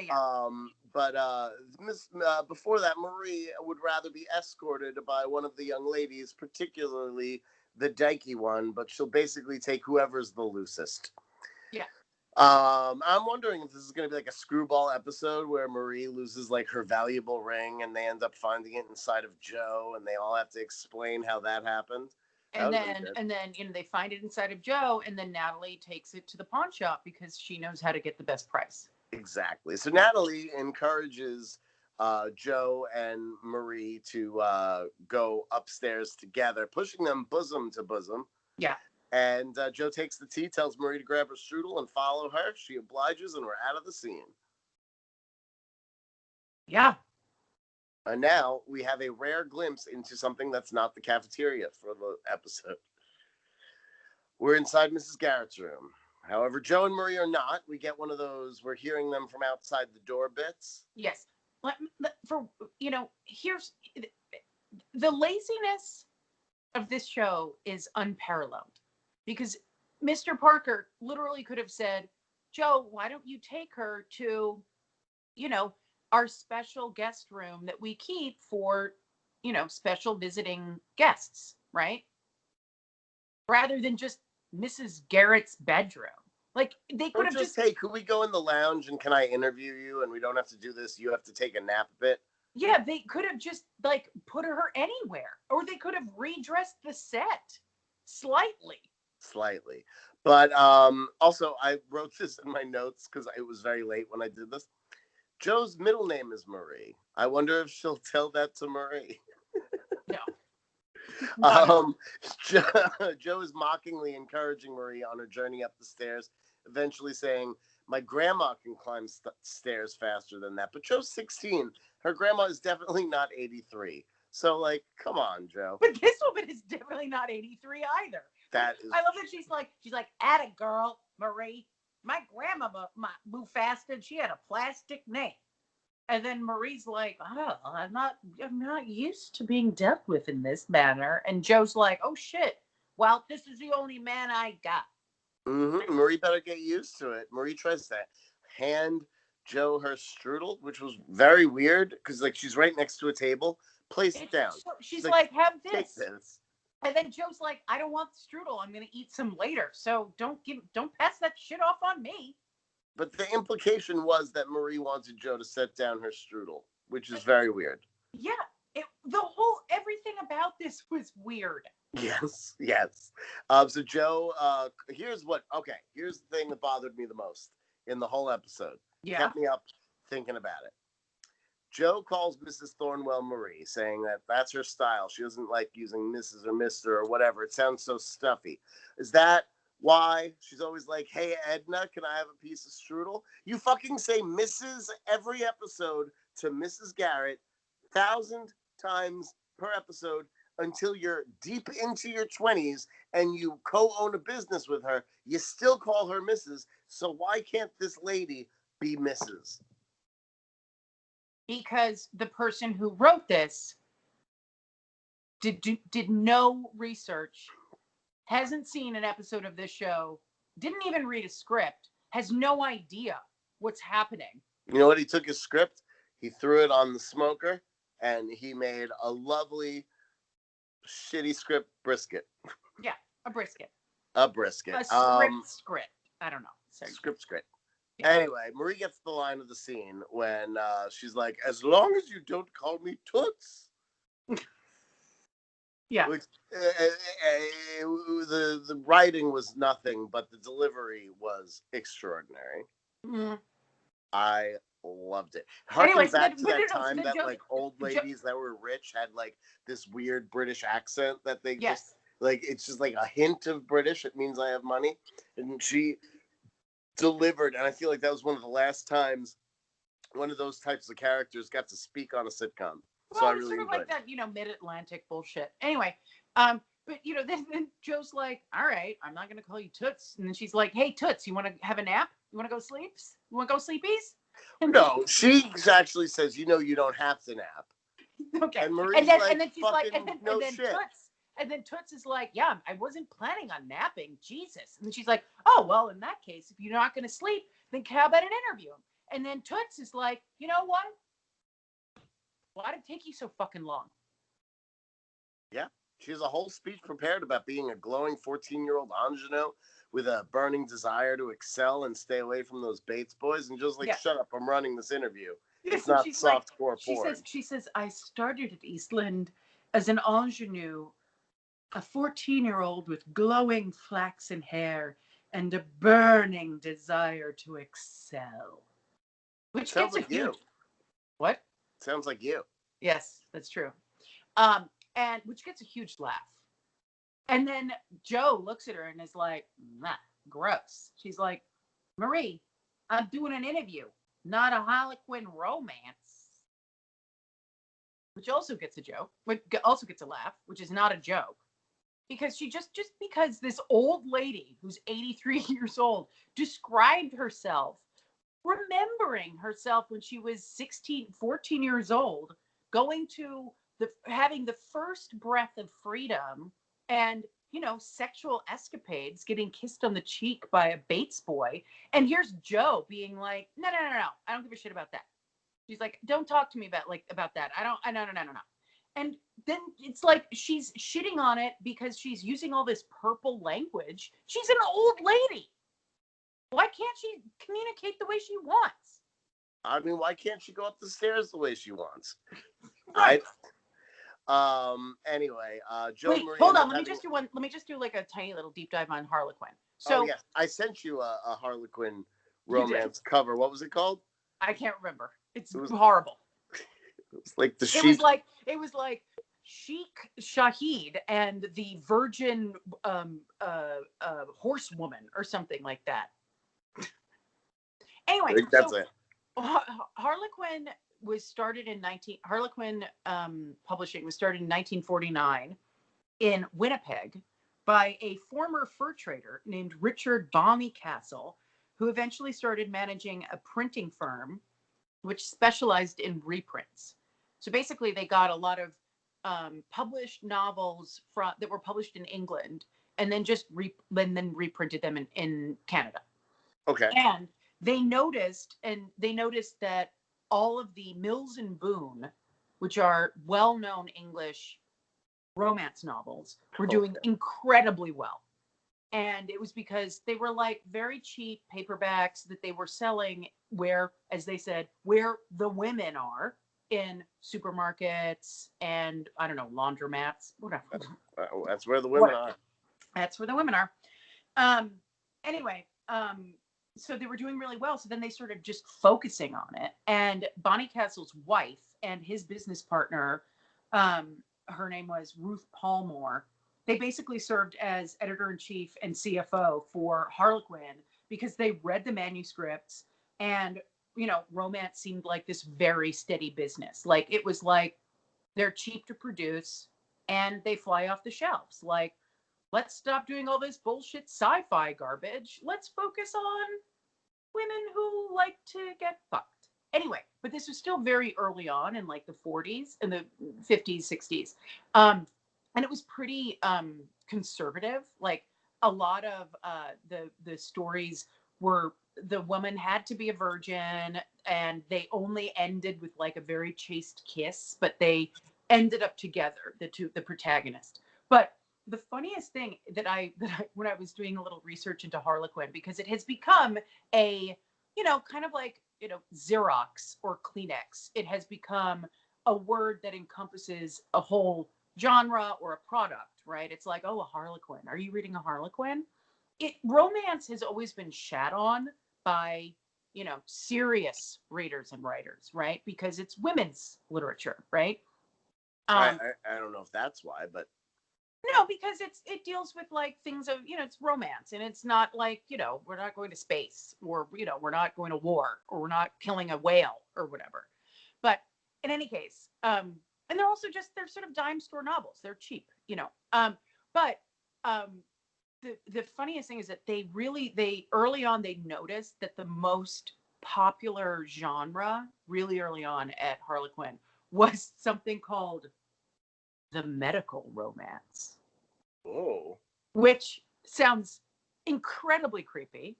Before that, Marie would rather be escorted by one of the young ladies, particularly the dykey one, but she'll basically take whoever's the loosest. Yeah. I'm wondering if this is going to be like a screwball episode where Marie loses like her valuable ring and they end up finding it inside of Joe and they all have to explain how that happened. And then they find it inside of Joe, and then Natalie takes it to the pawn shop because she knows how to get the best price. Exactly. So Natalie encourages Joe and Marie to go upstairs together, pushing them bosom to bosom. Yeah. And Joe takes the tea, tells Marie to grab her strudel and follow her. She obliges, and we're out of the scene. Yeah. And now we have a rare glimpse into something that's not the cafeteria for the episode. We're inside Mrs. Garrett's room. However, Joe and Marie are not. We get one of those, we're hearing them from outside the door bits. Yes. Here's the laziness of this show is unparalleled. Because Mr. Parker literally could have said, Joe, why don't you take her to, our special guest room that we keep for, special visiting guests, right? Rather than just Mrs. Garrett's bedroom. Like, they could have just... Hey, could we go in the lounge and can I interview you? And we don't have to do this. You have to take a nap a bit. Yeah, they could have just, put her anywhere. Or they could have redressed the set slightly. But also I wrote this in my notes because it was very late when I did this. Joe's middle name is Marie. I wonder if she'll tell that to Marie. No. Joe is mockingly encouraging Marie on her journey up the stairs, eventually saying, my grandma can climb stairs faster than that. But Joe's 16. Her grandma is definitely not 83. So, come on, Joe. But this woman is definitely not 83 either. I love that she's like, atta girl, Marie. My grandma moved fast and she had a plastic name. And then Marie's like, oh, I'm not used to being dealt with in this manner. And Joe's like, oh shit. Well, this is the only man I got. Mm-hmm. Marie better get used to it. Marie tries to hand Joe her strudel, which was very weird because she's right next to a table. Place it down. She's like, have this. Take this. And then Joe's like, I don't want the strudel. I'm going to eat some later. So don't pass that shit off on me. But the implication was that Marie wanted Joe to set down her strudel, which is very weird. Yeah. Everything about this was weird. Yes. So Joe, here's the thing that bothered me the most in the whole episode. Yeah. Kept me up thinking about it. Joe calls Mrs. Thornwell Marie, saying that that's her style. She doesn't like using Mrs. or Mr. or whatever. It sounds so stuffy. Is that why she's always like, hey, Edna, can I have a piece of strudel? You fucking say Mrs. every episode to Mrs. Garrett. 1,000 times per episode until you're deep into your 20s and you co-own a business with her. You still call her Mrs. So why can't this lady be Mrs.? Because the person who wrote this did no research, hasn't seen an episode of this show, didn't even read a script, has no idea what's happening. You know what? He took his script, he threw it on the smoker, and he made a lovely, shitty script brisket. Yeah, a brisket. A brisket. A script. I don't know. Sorry. Script. Yeah. Anyway, Marie gets the line of the scene when she's like, as long as you don't call me Toots. Yeah. Which, the writing was nothing, but the delivery was extraordinary. Mm. I loved it. Anyway, back to that time that like old ladies that were rich had like this weird British accent that they just like, it's just like a hint of British. It means I have money. And she delivered, and I feel like that was one of the last times one of those types of characters got to speak on a sitcom. Well, so I it's really sort of like that, mid-Atlantic bullshit. Anyway, but then Joe's like, all right, I'm not going to call you Toots. And then she's like, hey, Toots, you want to have a nap? You want to go sleeps? You want to go sleepies? No, she actually says, you don't have to nap. Okay. And Marie's and then she's like, no shit. Toots is like, yeah, I wasn't planning on napping. Jesus. And then she's like, oh, well, in that case, if you're not going to sleep, then how about an interview? And then Toots is like, you know what? Why did it take you so fucking long? Yeah. She has a whole speech prepared about being a glowing 14-year-old ingenue with a burning desire to excel and stay away from those Bates boys. And just like, shut up, I'm running this interview. It's not softcore porn. She says, I started at Eastland as an ingenue, a 14-year-old with glowing flaxen hair and a burning desire to excel. Which sounds like you. What? Sounds like you. Yes, that's true. And which gets a huge laugh. And then Joe looks at her and is like, nah, gross. She's like, Marie, I'm doing an interview, not a Harlequin romance. Which also gets a joke, which also gets a laugh, which is not a joke. Because she just because this old lady who's 83 years old described herself, remembering herself when she was 14 years old, going to having the first breath of freedom and, sexual escapades, getting kissed on the cheek by a Bates boy. And here's Joe being like, no. I don't give a shit about that. She's like, don't talk to me about that. No. And then it's like she's shitting on it because she's using all this purple language. She's an old lady. Why can't she communicate the way she wants? I mean, why can't she go up the stairs the way she wants? Right. Anyway, Joe. Wait, Marie, hold on. Let me just do like a tiny little deep dive on Harlequin. So, yes, I sent you a Harlequin romance cover. What was it called? I can't remember. It was horrible. It was like the Sheik. It was like Sheik Shahid and the Virgin Horsewoman or something like that. Anyway, I think that's it. Harlequin was started in Harlequin Publishing was started in 1949 in Winnipeg by a former fur trader named Richard Bonnycastle, who eventually started managing a printing firm which specialized in reprints. So basically, they got a lot of published novels that were published in England, and then reprinted them in Canada. Okay. And they noticed that all of the Mills and Boon, which are well-known English romance novels, were doing incredibly well. And it was because they were like very cheap paperbacks that they were selling where, as they said, where the women are, in supermarkets and, I don't know, laundromats, whatever. That's where the women are. That's where the women are. Anyway, so they were doing really well. So then they started just focusing on it. And Bonnycastle's wife and his business partner, her name was Ruth Palmore. They basically served as editor-in-chief and CFO for Harlequin because they read the manuscripts and, romance seemed like this very steady business. Like, it was like they're cheap to produce, and they fly off the shelves. Like, let's stop doing all this bullshit sci-fi garbage. Let's focus on women who like to get fucked. Anyway, but this was still very early on in like the 40s and the 50s, 60s. And it was pretty conservative. Like a lot of the stories were the woman had to be a virgin, and they only ended with like a very chaste kiss, but they ended up together, the protagonist. But the funniest thing that I when I was doing a little research into Harlequin, because it has become a, kind of like, Xerox or Kleenex. It has become a word that encompasses a whole genre or a product, right? It's like, oh, a Harlequin. Are you reading a Harlequin? Romance has always been shat on by, serious readers and writers, right? Because it's women's literature, right? I don't know if that's why, but no, because it deals with like things of, it's romance, and it's not like, we're not going to space, or, we're not going to war, or we're not killing a whale or whatever. But in any case, and they're sort of dime store novels. They're cheap, but the funniest thing is that they early on, they noticed that the most popular genre really early on at Harlequin was something called the medical romance. Oh. Which sounds incredibly creepy,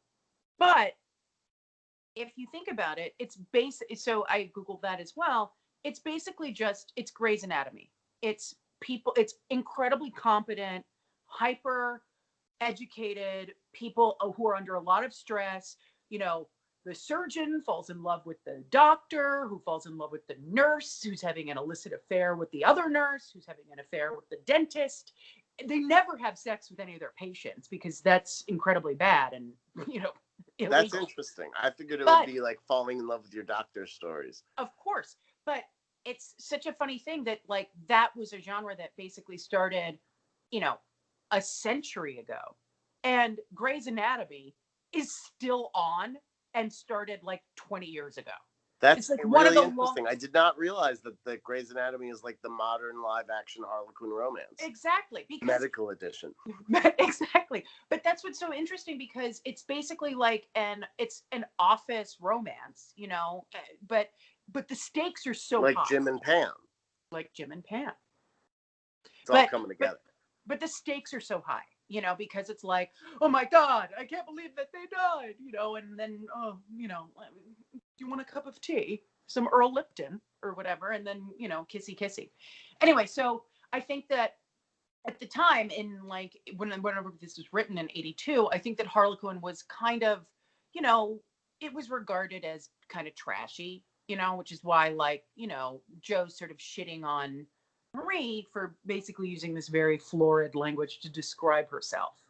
but if you think about it, it's so I Googled that as well. It's basically it's Grey's Anatomy. It's incredibly competent, hyper educated people who are under a lot of stress. The surgeon falls in love with the doctor, who falls in love with the nurse, who's having an illicit affair with the other nurse, who's having an affair with the dentist. They never have sex with any of their patients because that's incredibly bad and, illegal. That's interesting. I figured it would be like falling in love with your doctor stories. Of course. But it's such a funny thing that like that was a genre that basically started, a century ago. And Grey's Anatomy is still on and started like 20 years ago. That's like really interesting. I did not realize that Grey's Anatomy is like the modern live-action Harlequin romance. Exactly. Because medical edition. Exactly. But that's what's so interesting, because it's basically like it's an office romance, but the stakes are so like high. Jim and Pam. Like Jim and Pam. It's all coming together. But the stakes are so high, because it's like, oh my God, I can't believe that they died, and then, do you want a cup of tea? Some Earl Lipton or whatever, and then, kissy kissy. Anyway, so I think that at the time, in like whenever this was written in 82, I think that Harlequin was kind of, it was regarded as kind of trashy, which is why, like, Joe's sort of shitting on Marie for basically using this very florid language to describe herself.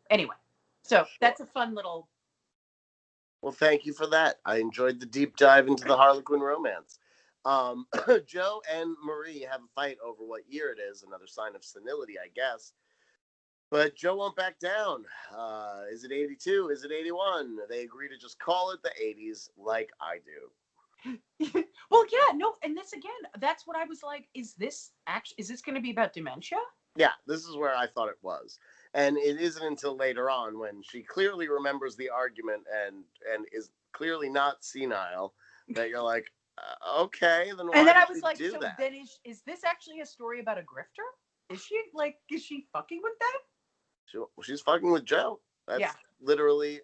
Anyway, so that's a fun little. Well, thank you for that. I enjoyed the deep dive into the Harlequin romance. Joe and Marie have a fight over what year it is. Another sign of senility, I guess. But Joe won't back down. Is it 82? Is it 81? They agree to just call it the 80s, like I do. Well, yeah, no, and this again, that's what I was like, is this going to be about dementia? Yeah, this is where I thought it was. And it isn't until later on, when she clearly remembers the argument and is clearly not senile, that you're like, okay, then why? And then I was like, so that? Then is this actually a story about a grifter? Is she fucking with them? She's fucking with Joe. That's literally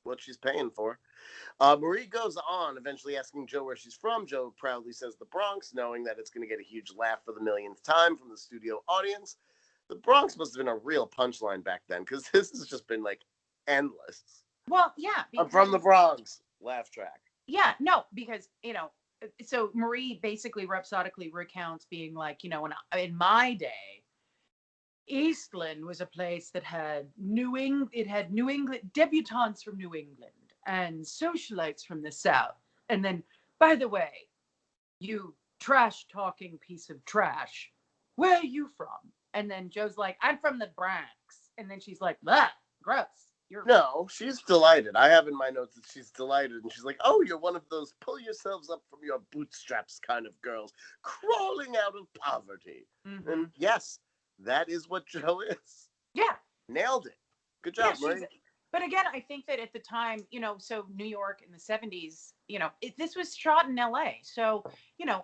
what she's paying for. Marie goes on, eventually asking Joe where she's from. Joe proudly says the Bronx, knowing that it's going to get a huge laugh for the millionth time from the studio audience. The Bronx must have been a real punchline back then, because this has just been like endless. Well, yeah. I'm from the Bronx. Laugh track. Yeah, no, because, so Marie basically rhapsodically recounts being like, in my day, Eastland was a place that had New England debutantes from New England and socialites from the South. And then, by the way, you trash talking piece of trash, where are you from? And then Joe's like, I'm from the Bronx. And then she's like, ah, gross. No, she's delighted. I have in my notes that she's delighted, and she's like, "Oh, you're one of those pull yourselves up from your bootstraps kind of girls, crawling out of poverty." Mm-hmm. And yes, that is what Joe is. Yeah. Nailed it. Good job, Marie. But again, I think that at the time, so New York in the 70s, this was shot in LA. So,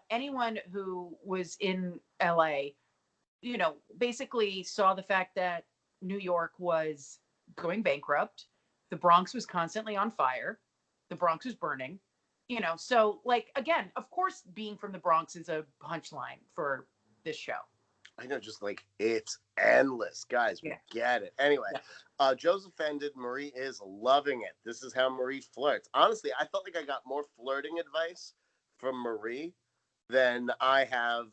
anyone who was in LA, basically saw the fact that New York was going bankrupt. The Bronx was constantly on fire. The Bronx was burning, so like, again, of course, being from the Bronx is a punchline for this show. I know, just like it's endless, guys. We get it. Anyway, Joe's offended. Marie is loving it. This is how Marie flirts. Honestly, I felt like I got more flirting advice from Marie than I have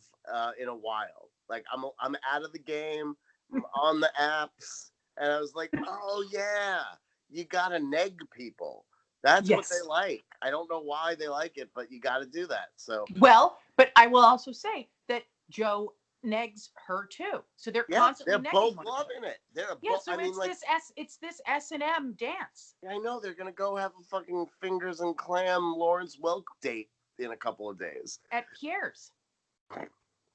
in a while. Like I'm out of the game. I'm on the apps, and I was like, oh yeah, you gotta neg people. That's what they like. I don't know why they like it, but you got to do that. So but I will also say that Joe negs her too, so they're constantly they're both loving it. They're so I mean, it's this S&M dance. I know they're gonna go have a fucking fingers and clam Lawrence Welk date in a couple of days at Pierre's.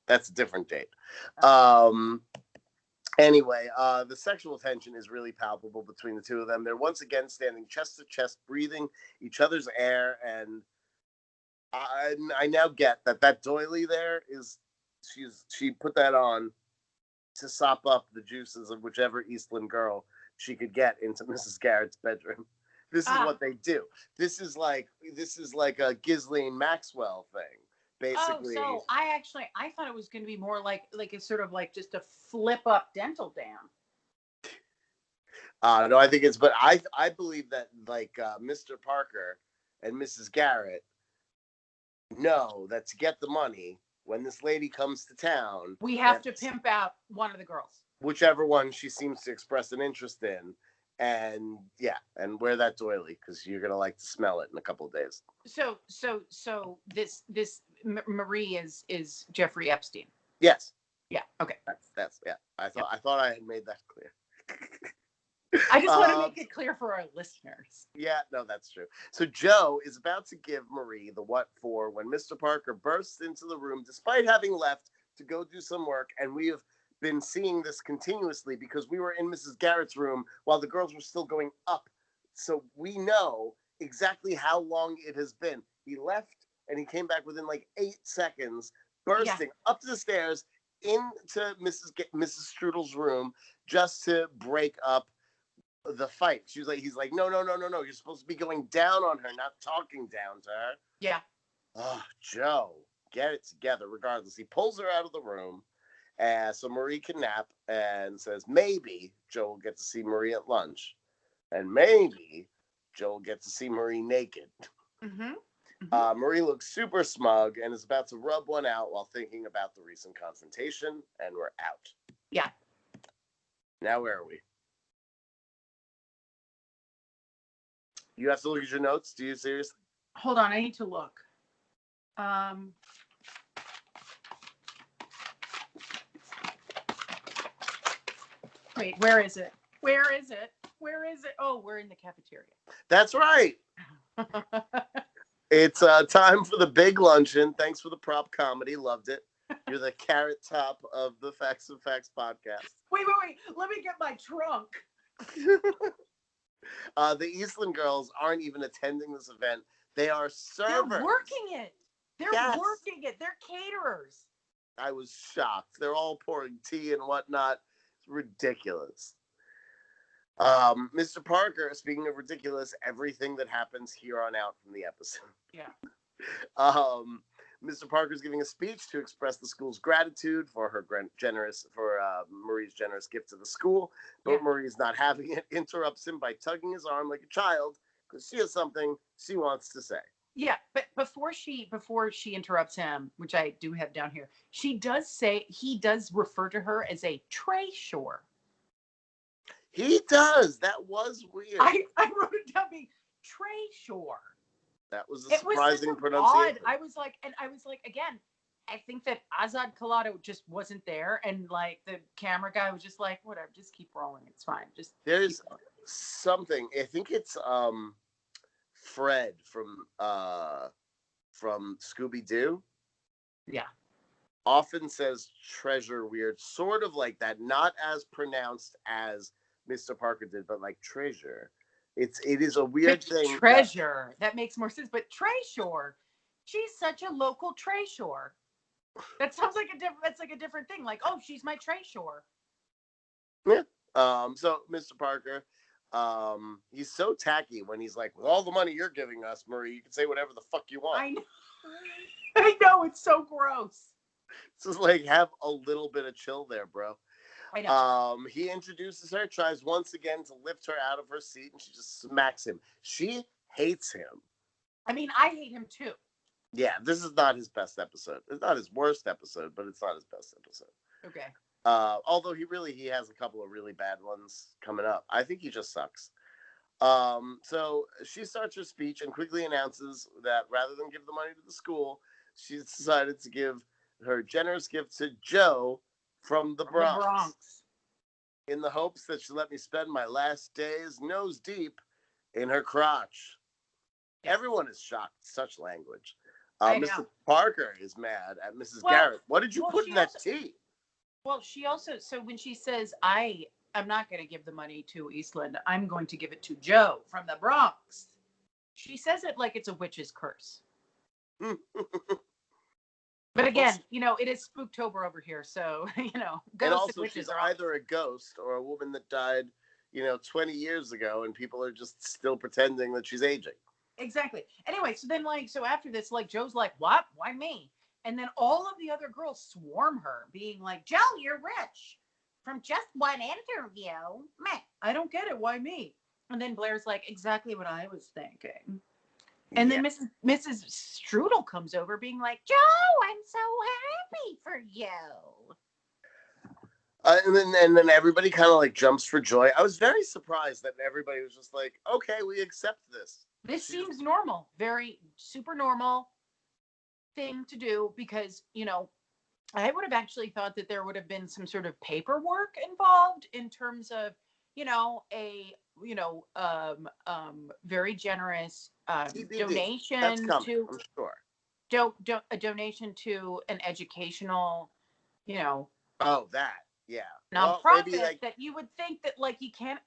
That's a different date. Anyway, the sexual tension is really palpable between the two of them. They're once again standing chest to chest, breathing each other's air, and I now get that doily there is she put that on to sop up the juices of whichever Eastland girl she could get into Mrs. Garrett's bedroom. This is what they do. This is like a Ghislaine Maxwell thing, basically. Oh, so I thought it was going to be more like a sort of like just a flip up dental dam. No, I think but I believe that like Mr. Parker and Mrs. Garrett know that to get the money, when this lady comes to town, we have to pimp out one of the girls, whichever one she seems to express an interest in, and wear that doily because you're gonna like to smell it in a couple of days. So this Marie is Jeffrey Epstein. Yes. Yeah. Okay. That's I thought I had made that clear. I just want to make it clear for our listeners. Yeah, no, that's true. So Joe is about to give Marie the what for when Mr. Parker bursts into the room despite having left to go do some work, and we have been seeing this continuously because we were in Mrs. Garrett's room while the girls were still going up. So we know exactly how long it has been. He left and he came back within like 8 seconds, bursting up the stairs into Mrs. Strudel's room just to break up the fight. He's like, no. You're supposed to be going down on her, not talking down to her. Yeah. Oh, Joe, get it together. Regardless, he pulls her out of the room. So Marie can nap and says maybe Joe will get to see Marie at lunch. And maybe Joe will get to see Marie naked. Mm-hmm. Mm-hmm. Marie looks super smug and is about to rub one out while thinking about the recent confrontation. And we're out. Yeah. Now where are we? You have to look at your notes? Do you seriously? Hold on, I need to look. Wait, where is it? Oh, we're in the cafeteria. That's right. It's time for the big luncheon. Thanks for the prop comedy. Loved it. You're the carrot top of the Facts and Facts podcast. Wait. Let me get my trunk. The Eastland girls aren't even attending this event. They are servers. They're working it. They're caterers. I was shocked. They're all pouring tea and whatnot. It's ridiculous. Mr. Parker, speaking of ridiculous, everything that happens here on out from the episode. Yeah. Mr. Parker's giving a speech to express the school's gratitude for her Marie's generous gift to the school, but Marie's not having it. Interrupts him by tugging his arm like a child because she has something she wants to say. Yeah, but before she interrupts him, which I do have down here, he does refer to her as a treasure. He does. That was weird. I wrote it down being treasure. That was a surprising pronunciation. Odd. I was like, again, I think that Azad Khalado just wasn't there, and like the camera guy was just like, whatever, just keep rolling, it's fine. something. I think it's Fred from Scooby-Doo. Yeah. Often says treasure weird, sort of like that, not as pronounced as Mr. Parker did, but like treasure. It is a weird thing. Treasure. That makes more sense. But Treasure, she's such a local Treasure. That sounds like that's like a different thing. Like, oh, she's my Treasure. Yeah. So Mr. Parker, he's so tacky when he's like, with all the money you're giving us, Marie, you can say whatever the fuck you want. I know. I know, it's so gross. So it's like, have a little bit of chill there, bro. I know. He introduces her, tries once again to lift her out of her seat, and she just smacks him. She hates him. I mean, I hate him too. Yeah, this is not his best episode. It's not his worst episode, but it's not his best episode. Okay. Although he has a couple of really bad ones coming up. I think he just sucks. So she starts her speech and quickly announces that rather than give the money to the school, she's decided to give her generous gift to Joe from the Bronx. In the hopes that she'll let me spend my last days nose deep in her crotch. Yeah. Everyone is shocked. Such language. Mr. Parker is mad at Mrs. Garrett. What did you put in that tea? Well, she also, so when she says, I'm not going to give the money to Eastland, I'm going to give it to Joe from the Bronx. She says it like it's a witch's curse. But again, it is Spooktober over here, so, ghosts and also and witches she's are either a ghost or a woman that died, 20 years ago, and people are just still pretending that she's aging. Exactly. Anyway, so then, so after this, Joe's like, what? Why me? And then all of the other girls swarm her, being like, Joe, you're rich. From just one interview. Meh. I don't get it. Why me? And then Blair's like, exactly what I was thinking. And then Mrs. Strudel comes over being like, Joe, I'm so happy for you. And then everybody kind of jumps for joy. I was very surprised that everybody was just like, okay, we accept this. This seems normal. Very super normal thing to do because, I would have actually thought that there would have been some sort of paperwork involved in terms of, very generous donation to, I'm sure. A donation to an educational, Oh, that. Yeah. Nonprofit that you would think that you can't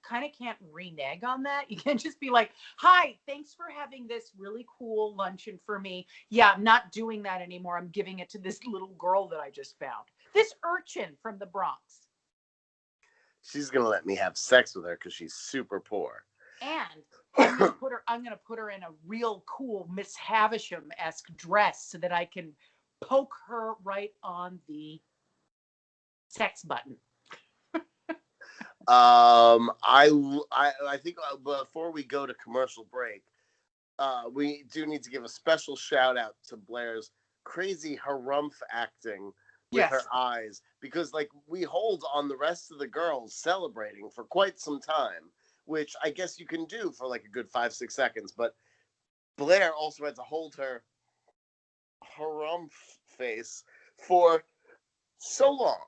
renege on that. You can't just be like, hi, thanks for having this really cool luncheon for me. Yeah, I'm not doing that anymore. I'm giving it to this little girl that I just found. This urchin from the Bronx. She's going to let me have sex with her because she's super poor. And I'm going to put her in a real cool Miss Havisham-esque dress so that I can poke her right on the sex button. I think before we go to commercial break, we do need to give a special shout out to Blair's crazy harumph acting with her eyes, because we hold on the rest of the girls celebrating for quite some time, which I guess you can do for a good 5-6 seconds, but Blair also had to hold her harumph face for so long.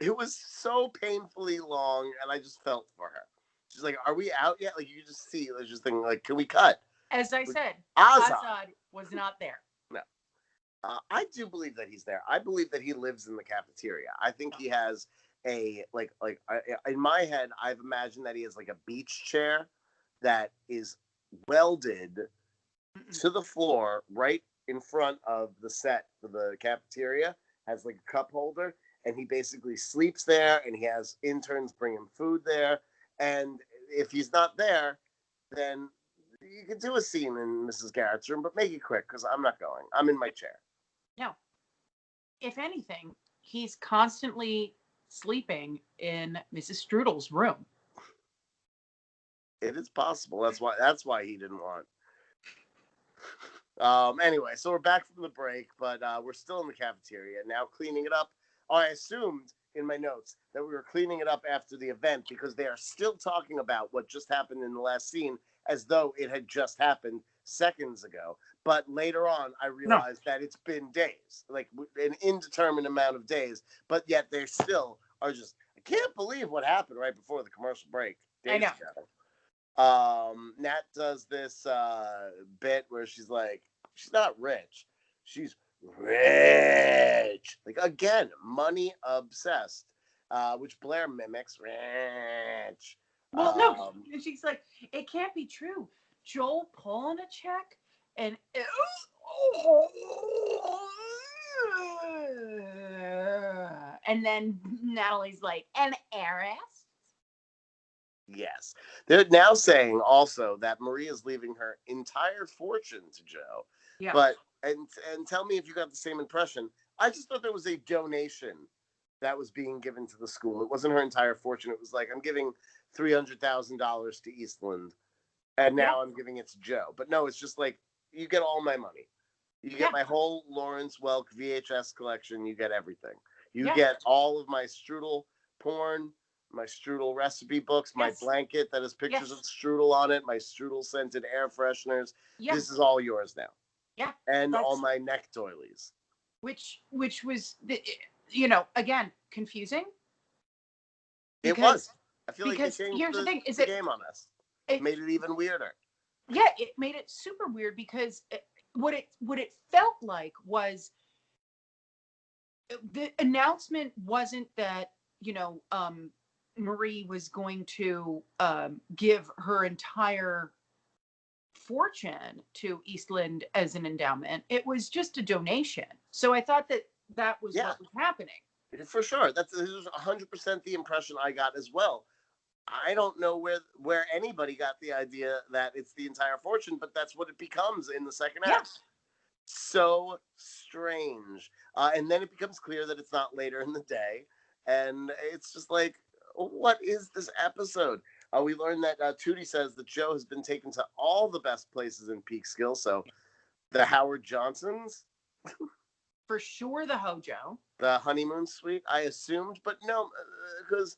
It was so painfully long, and I just felt for her. She's like, are we out yet? You just see, I was just thinking, can we cut? As I said, Azad was not there. No. I do believe that he's there. I believe that he lives in the cafeteria. I think he has in my head, I've imagined that he has a beach chair that is welded to the floor right in front of the set for the cafeteria, has a cup holder, and he basically sleeps there, and he has interns bring him food there. And if he's not there, then you can do a scene in Mrs. Garrett's room, but make it quick because I'm not going. I'm in my chair. No. If anything, he's constantly sleeping in Mrs. Strudel's room. It is possible. That's why he didn't want. Anyway, so we're back from the break, but we're still in the cafeteria now, cleaning it up. I assumed in my notes that we were cleaning it up after the event because they are still talking about what just happened in the last scene as though it had just happened seconds ago. But later on, I realized that it's been days, an indeterminate amount of days, but yet they still are just can't believe what happened right before the commercial break. I know. Nat does this bit where she's like, she's not rich, she's rich. Like, again, money obsessed, which Blair mimics. Rich. Well, no, and she's like, it can't be true. Joel pulling a check and then Natalie's like, an heiress? Yes. They're now saying also that Maria's leaving her entire fortune to Joe. Yeah. But and tell me if you got the same impression. I just thought there was a donation that was being given to the school. It wasn't her entire fortune. It was like, I'm giving $300,000 to Eastland, and now I'm giving it to Joe. But no, it's just like, you get all my money. You get my whole Lawrence Welk VHS collection. You get everything. You get all of my strudel porn, my strudel recipe books, my blanket that has pictures of strudel on it, my strudel scented air fresheners. This is all yours now. Yeah. And all my neck doilies. Which was, again, confusing. It was. I feel like because it changed here's the thing: is the game on us. It made it even weirder. Yeah, it made it super weird because what it felt like was the announcement wasn't that Marie was going to give her entire fortune to Eastland as an endowment. It was just a donation. So I thought that was what was happening. For sure. This was 100% the impression I got as well. I don't know where anybody got the idea that it's the entire fortune, but that's what it becomes in the second act. So strange. And then it becomes clear that it's not later in the day. And it's just like, what is this episode? We learned that Tootie says that Joe has been taken to all the best places in Peekskill. So the Howard Johnsons. For sure, the Hojo. The honeymoon suite, I assumed. But no, because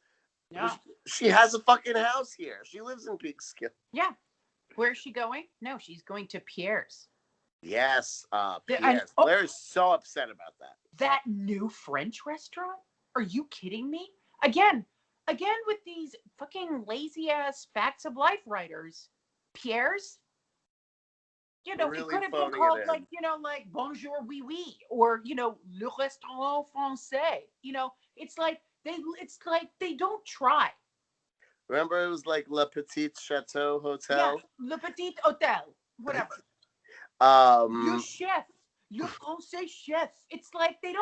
she has a fucking house here. She lives in Peekskill. Yeah. Where's she going? No, she's going to Pierre's. Yes, Pierre's. Blair is so upset about that. That new French restaurant? Are you kidding me? Again with these fucking lazy ass facts of life writers. Pierre's? Really it could have been called like Bonjour Oui Oui or Le Restaurant Français. It's like they don't try. Remember, it was like Le Petit Chateau Hotel. Yeah, Le Petit Hotel, whatever. Le Chef, Le Français Chef. It's like they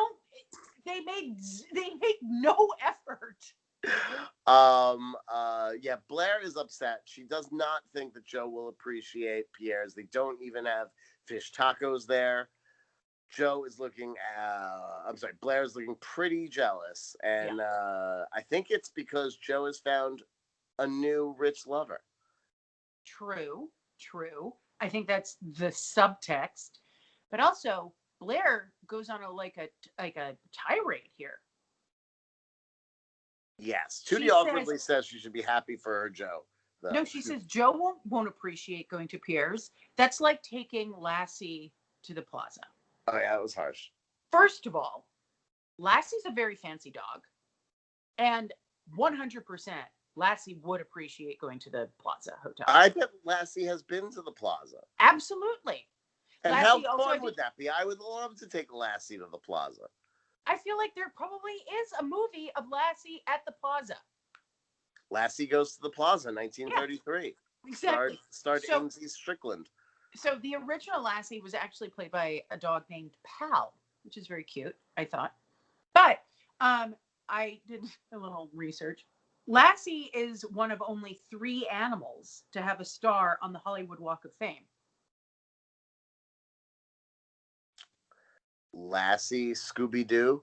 make no effort. Blair is upset. She does not think that Joe will appreciate Pierre's. They don't even have fish tacos there. Blair is looking pretty jealous. And I think it's because Joe has found a new rich lover. True. I think that's the subtext. But also, Blair goes on a tirade here. Yes, Tootie awkwardly says she should be happy for her Joe. Though. No, she says Joe won't appreciate going to Pierre's. That's like taking Lassie to the plaza. Oh yeah, it was harsh. First of all, Lassie's a very fancy dog, and 100% Lassie would appreciate going to the Plaza Hotel. I bet Lassie has been to the Plaza. Absolutely. And Lassie, how fun would that be? I would love to take Lassie to the Plaza. I feel like there probably is a movie of Lassie at the Plaza. Lassie Goes to the Plaza, 1933. Yeah, exactly. Starred Ainsley Strickland. So the original Lassie was actually played by a dog named Pal, which is very cute, I thought. But I did a little research. Lassie is one of only 3 animals to have a star on the Hollywood Walk of Fame. Lassie, Scooby-Doo?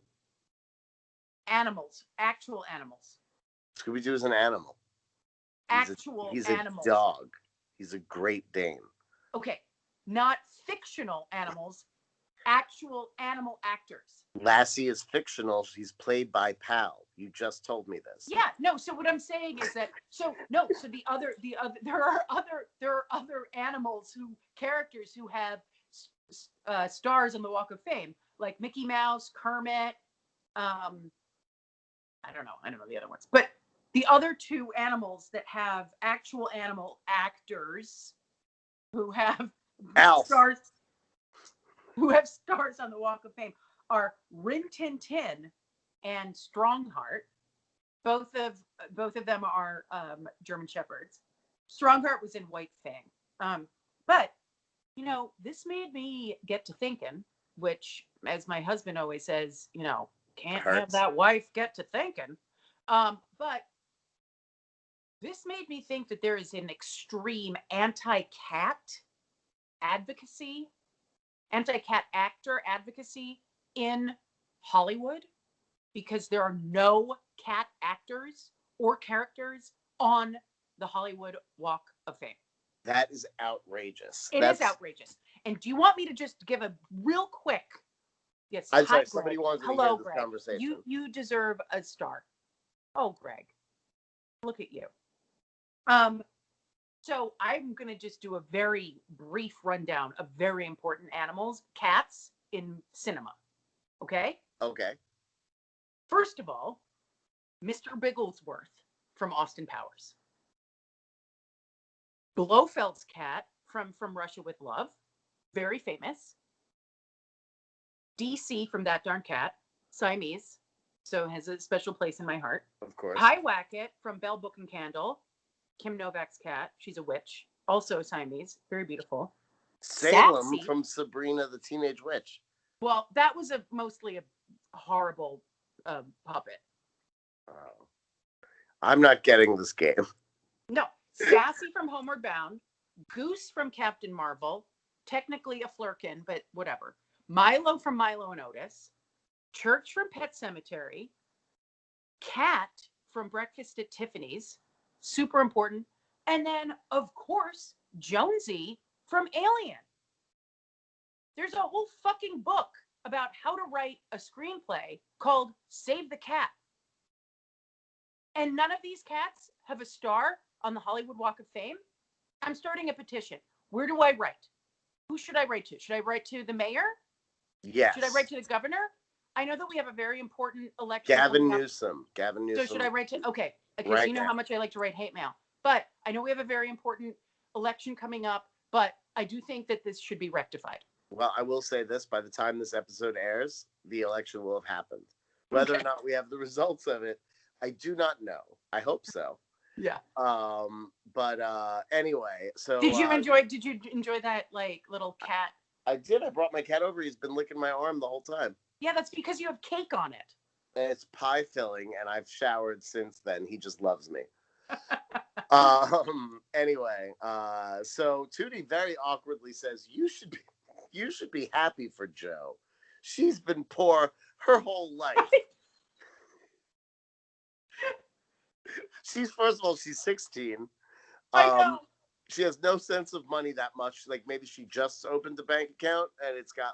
Animals. Actual animals. Scooby-Doo is an animal. He's animals. A dog. He's a Great Dane. Okay. Not fictional animals. Actual animal actors. Lassie is fictional. She's played by Pal. You just told me this. Yeah, no. So what I'm saying is that there are other characters who have stars on the Walk of Fame, like Mickey Mouse, Kermit. I don't know the other ones. But the other two animals that have actual animal actors who have Alf. stars on the Walk of Fame are Rin Tin Tin and Strongheart. Both of them are German Shepherds. Strongheart was in White Fang. But, this made me get to thinking, which, as my husband always says, can't have that wife get to thinking. But this made me think that there is an extreme anti-cat actor advocacy in Hollywood, because there are no cat actors or characters on the Hollywood Walk of Fame. That is outrageous. It is outrageous. And do you want me to just give a real quick? Yes. I'm sorry. Greg. Somebody wanted to Hello, hear this Greg. conversation. You deserve a star. Oh, Greg, look at you. So I'm going to just do a very brief rundown of very important animals, cats in cinema. Okay? Okay. First of all, Mr. Bigglesworth from Austin Powers. Blofeld's cat from Russia with Love. Very famous. DC from That Darn Cat. Siamese. So has a special place in my heart. Of course. Pie Wacket from Bell Book and Candle. Kim Novak's cat. She's a witch. Also Siamese. Very beautiful. Salem Sassy. from Sabrina the Teenage Witch. Well, that was mostly a horrible puppet. Oh. I'm not getting this game. No. Sassy from Homeward Bound. Goose from Captain Marvel. Technically a flurkin, but whatever. Milo from Milo and Otis. Church from Pet Sematary. Cat from Breakfast at Tiffany's. Super important. And then, of course, Jonesy from Alien. There's a whole fucking book about how to write a screenplay called Save the Cat. And none of these cats have a star on the Hollywood Walk of Fame. I'm starting a petition. Where do I write? Who should I write to? Should I write to the mayor? Yes. Should I write to the governor? I know that we have a very important election. Gavin Newsom. So should I write to, okay, because Right you know now. how much I like to write hate mail. But I know we have a very important election coming up, but I do think that this should be rectified. Well, I will say this, by the time this episode airs, the election will have happened. Whether or not we have the results of it, I do not know. I hope so. Yeah. But anyway, so did you enjoy that like little cat? I did. I brought my cat over. He's been licking my arm the whole time. Yeah, that's because you have cake on it. And it's pie filling, and I've showered since then. He just loves me. Anyway, so Tootie very awkwardly says, you should be happy for Jo. She's been poor her whole life. First of all, she's 16. I know. She has no sense of money that much. Like, maybe she just opened a bank account and it's got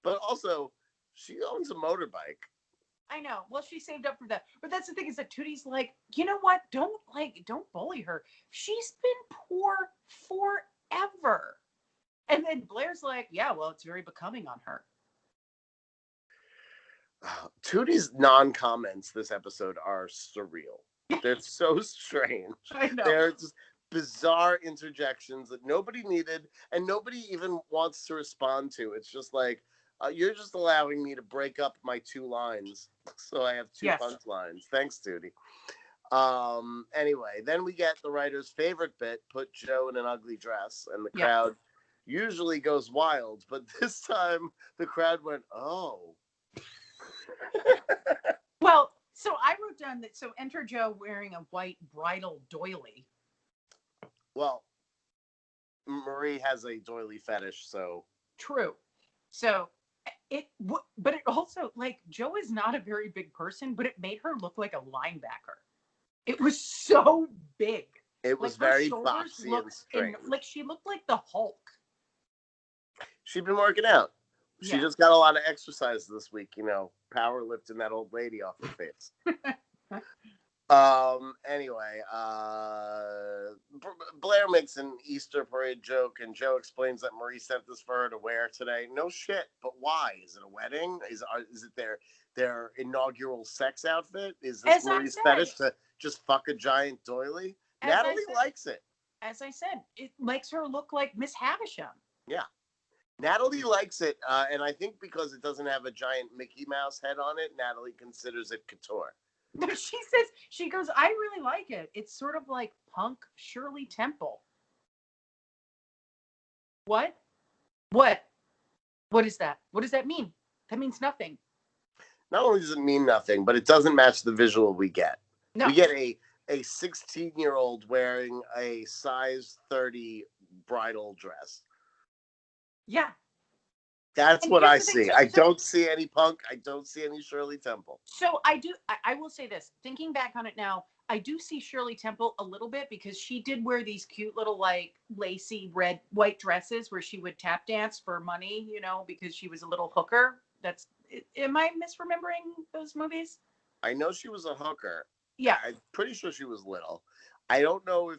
but also she owns a motorbike. I know. Well, she saved up for that. But that's the thing, is that Tootie's like, you know what? Don't bully her. She's been poor forever. And then Blair's like, yeah, well, it's very becoming on her. Tootie's non-comments this episode are surreal. They're so strange. I know. They're just bizarre interjections that nobody needed and nobody even wants to respond to. It's just like, you're just allowing me to break up my two lines. So I have two punchlines. Thanks, Tootie. Anyway, then we get the writer's favorite bit, put Jo in an ugly dress, and the crowd usually goes wild, but this time the crowd went, oh. Well, so I wrote down that, so enter Jo wearing a white bridal doily. Well, Marie has a doily fetish, so. True. So but it also, like, Jo is not a very big person, but it made her look like a linebacker. It was so big. It was very boxy and strange. Like, she looked like the Hulk. She'd been working out. She just got a lot of exercise this week, power lifting that old lady off her face. Anyway, Blair makes an Easter parade joke, and Joe explains that Marie sent this for her to wear today. No shit, but why? Is it a wedding? Is it their inaugural sex outfit? Is this As I Marie's said, fetish to just fuck a giant doily? as I Natalie said, likes it. as I said, it makes her look like Miss Havisham. Yeah. Natalie likes it, and I think because it doesn't have a giant Mickey Mouse head on it, Natalie considers it couture. She goes, I really like it. It's sort of like punk Shirley Temple. What? What? What is that? What does that mean? That means nothing. Not only does it mean nothing, but it doesn't match the visual we get. No. We get a 16-year-old wearing a size 30 bridal dress. Yeah. That's And what here's I the thing, see. I don't see any punk. I don't see any Shirley Temple. So I will say this, thinking back on it now, I do see Shirley Temple a little bit because she did wear these cute little like lacy white dresses where she would tap dance for money, because she was a little hooker. Am I misremembering those movies? I know she was a hooker. Yeah. I'm pretty sure she was little. I don't know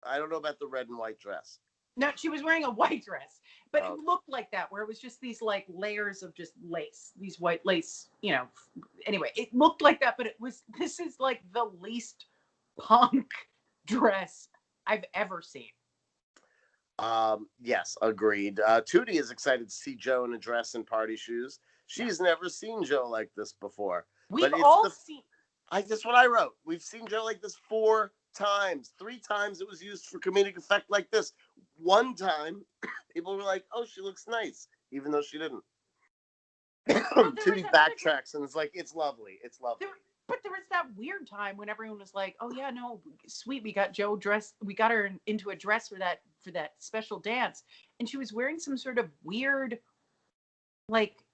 about the red and white dress. No, she was wearing a white dress, but Oh. It looked like that, where it was just these like layers of just lace, these white lace, Anyway, it looked like that, but this is like the least punk dress I've ever seen. Yes, agreed. Tootie is excited to see Joe in a dress and party shoes. She's never seen Joe like this before. That's what I wrote. We've seen Joe like this 4 times. 3 times it was used for comedic effect like this. 1 time, people were like, "Oh, she looks nice," even though she didn't. Tootie backtracks and it's like, "It's lovely. It's lovely." But there was that weird time when everyone was like, "Oh yeah, no, sweet, we got Joe dressed. We got her into a dress for that special dance," and she was wearing some sort of weird, like,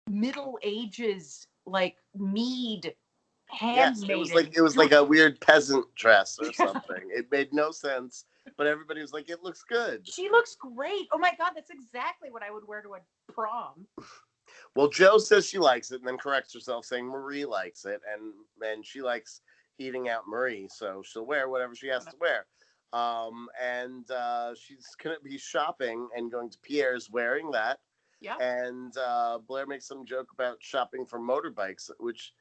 Middle Ages, like mead handmade. Yes, it was like a weird peasant dress or something. It made no sense, but everybody was like, "It looks good." She looks great. Oh my God, that's exactly what I would wear to a prom. Well, Joe says she likes it and then corrects herself saying Marie likes it, and she likes eating out Marie, so she'll wear whatever she has to wear. She's going to be shopping and going to Pierre's wearing that. Yeah. And Blair makes some joke about shopping for motorbikes, which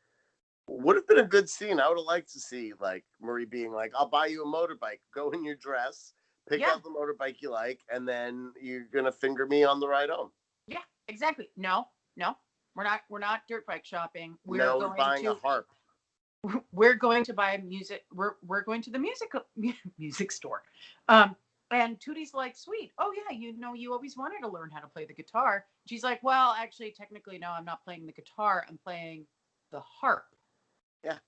would have been a good scene. I would have liked to see like Marie being like, "I'll buy you a motorbike. Go in your dress, pick out the motorbike you like, and then you're going to finger me on the ride home." Yeah, exactly. No, we're not dirt bike shopping. We're buying a harp. We're going to buy music. We're going to the music store. And Tootie's like, "Sweet. Oh yeah, you always wanted to learn how to play the guitar." She's like, "Well, actually, technically, no, I'm not playing the guitar. I'm playing the harp." Yeah.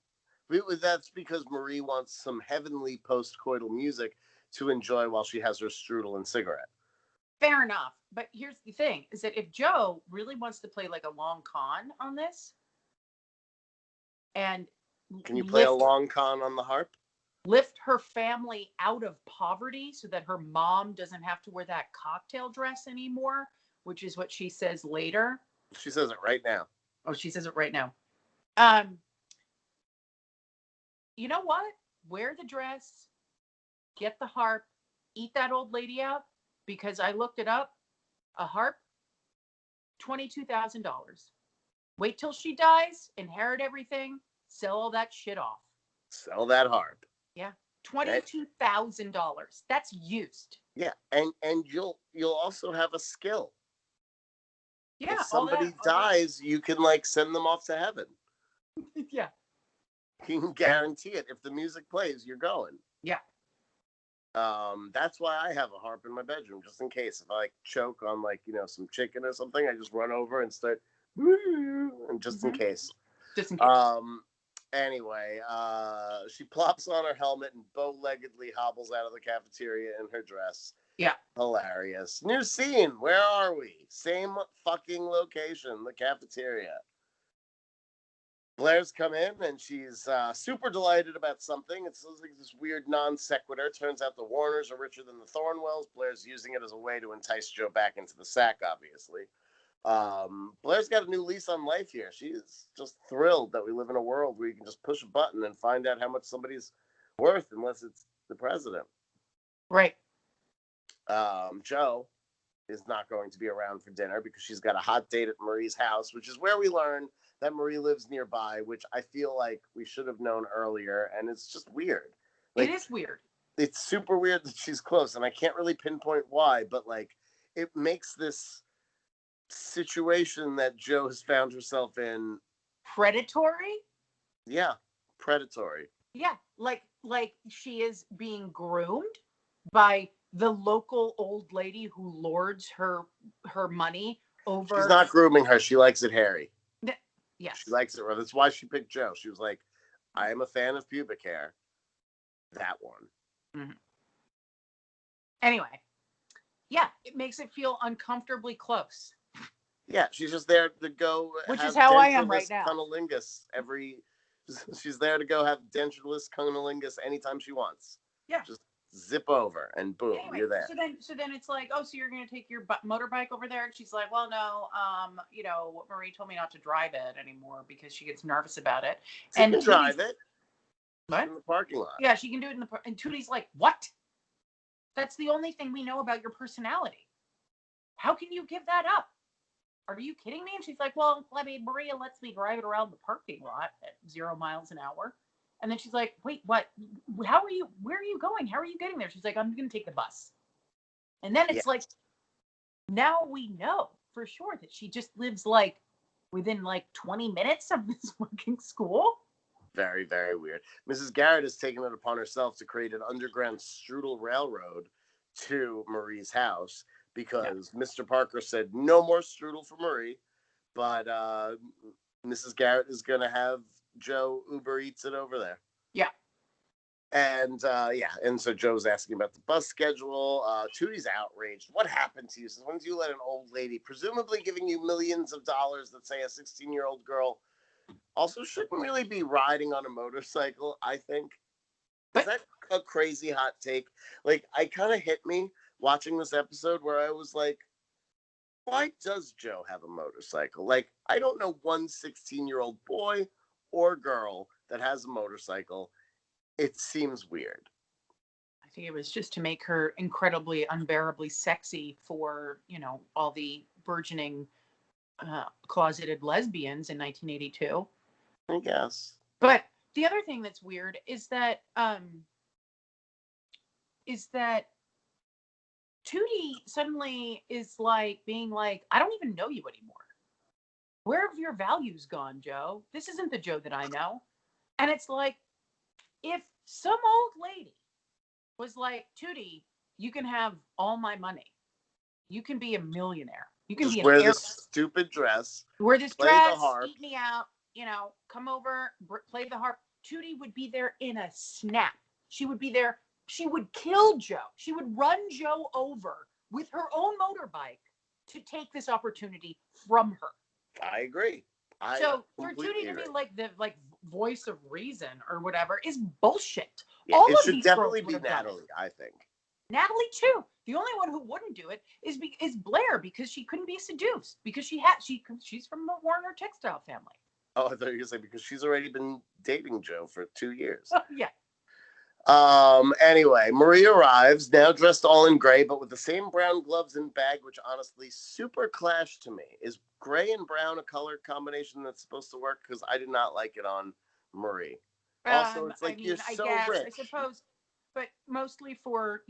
That's because Marie wants some heavenly post-coital music to enjoy while she has her strudel and cigarette. Fair enough. But here's the thing, is that if Joe really wants to play like a long con on this, and can you play a long con on the harp? Lift her family out of poverty so that her mom doesn't have to wear that cocktail dress anymore, which is what she says later. She says it right now. Oh, she says it right now. You know what? Wear the dress, get the harp, eat that old lady out, because I looked it up. A harp, $22,000. Wait till she dies, inherit everything, sell all that shit off. Sell that harp. Yeah, $22,000. That's used. Yeah, and you'll also have a skill. Yeah, if somebody dies, you can like send them off to heaven. Yeah, you can guarantee it. If the music plays, you're going. Yeah. That's why I have a harp in my bedroom, just in case if I like choke on like some chicken or something, I just run over and start, and just in case. Just in case. Anyway, she plops on her helmet and bow-leggedly hobbles out of the cafeteria in her dress. Yeah. Hilarious. New scene. Where are we? Same fucking location, the cafeteria. Blair's come in and she's super delighted about something. It's like this weird non sequitur. Turns out the Warners are richer than the Thornwells. Blair's using it as a way to entice Joe back into the sack, obviously. Blair's got a new lease on life here. She's just thrilled that we live in a world where you can just push a button and find out how much somebody's worth unless it's the president. Right. Joe is not going to be around for dinner because she's got a hot date at Marie's house, which is where we learn that Marie lives nearby, which I feel like we should have known earlier, and it's just weird. Like, it is weird. It's super weird that she's close, and I can't really pinpoint why, but like it makes this situation that Joe has found herself in predatory. Yeah, predatory. Yeah, like she is being groomed by the local old lady who lords her money over. She's not grooming her. She likes it hairy. Yes. She likes it. That's why she picked Joe. She was like, I am a fan of pubic hair. That one. Mm-hmm. Anyway, yeah, it makes it feel uncomfortably close. Yeah, she's just there to go. Which is how I am right now. Cunnilingus she's there to go have dentureless cunnilingus anytime she wants. Yeah. Just zip over and boom, anyway, you're there. So then it's like, oh, so you're going to take your motorbike over there? And she's like, well, no, Marie told me not to drive it anymore because she gets nervous about it. She can drive it. What? In the parking lot. Yeah, she can do it and Tootie's like, what? That's the only thing we know about your personality. How can you give that up? Are you kidding me? And she's like, well, Maria lets me drive it around the parking lot at 0 miles an hour. And then she's like, wait, what? Where are you going? How are you getting there? She's like, I'm going to take the bus. And then it's like, now we know for sure that she just lives like within like 20 minutes of this fucking school. Very, very weird. Mrs. Garrett has taken it upon herself to create an underground strudel railroad to Marie's house because Mr. Parker said no more strudel for Marie, but Mrs. Garrett is going to have Joe Uber Eats it over there. Yeah. And so Joe's asking about the bus schedule. Tootie's outraged. What happened to you? Since when did you let an old lady, presumably giving you millions of dollars, that say a 16-year-old girl also shouldn't really be riding on a motorcycle, I think. Is that a crazy hot take? Like, I kind of hit me watching this episode where I was like, why does Joe have a motorcycle? Like, I don't know one 16-year-old boy or girl that has a motorcycle. It seems weird. I think it was just to make her incredibly, unbearably sexy for, all the burgeoning closeted lesbians in 1982. I guess. But the other thing that's weird is that Tootie suddenly is like being like, I don't even know you anymore. Where have your values gone, Joe? This isn't the Joe that I know. And it's like, if some old lady was like, Tootie, you can have all my money. You can be a millionaire. You can just wear this stupid dress. Wear this dress, eat me out, come over, play the harp. Tootie would be there in a snap. She would be there. She would kill Joe. She would run Joe over with her own motorbike to take this opportunity from her. I agree. So for Tootie to be like the voice of reason or whatever is bullshit. Yeah, it should definitely be Natalie, I think. Natalie too. The only one who wouldn't do it is Blair, because she couldn't be seduced because she's from the Warner textile family. Oh, I thought you were going to say because she's already been dating Joe for 2 years. Yeah. Anyway, Marie arrives, now dressed all in gray, but with the same brown gloves and bag, which honestly super clash to me. Is gray and brown a color combination that's supposed to work? Because I did not like it on Marie. Also, it's like, you're so rich. I suppose, but mostly for,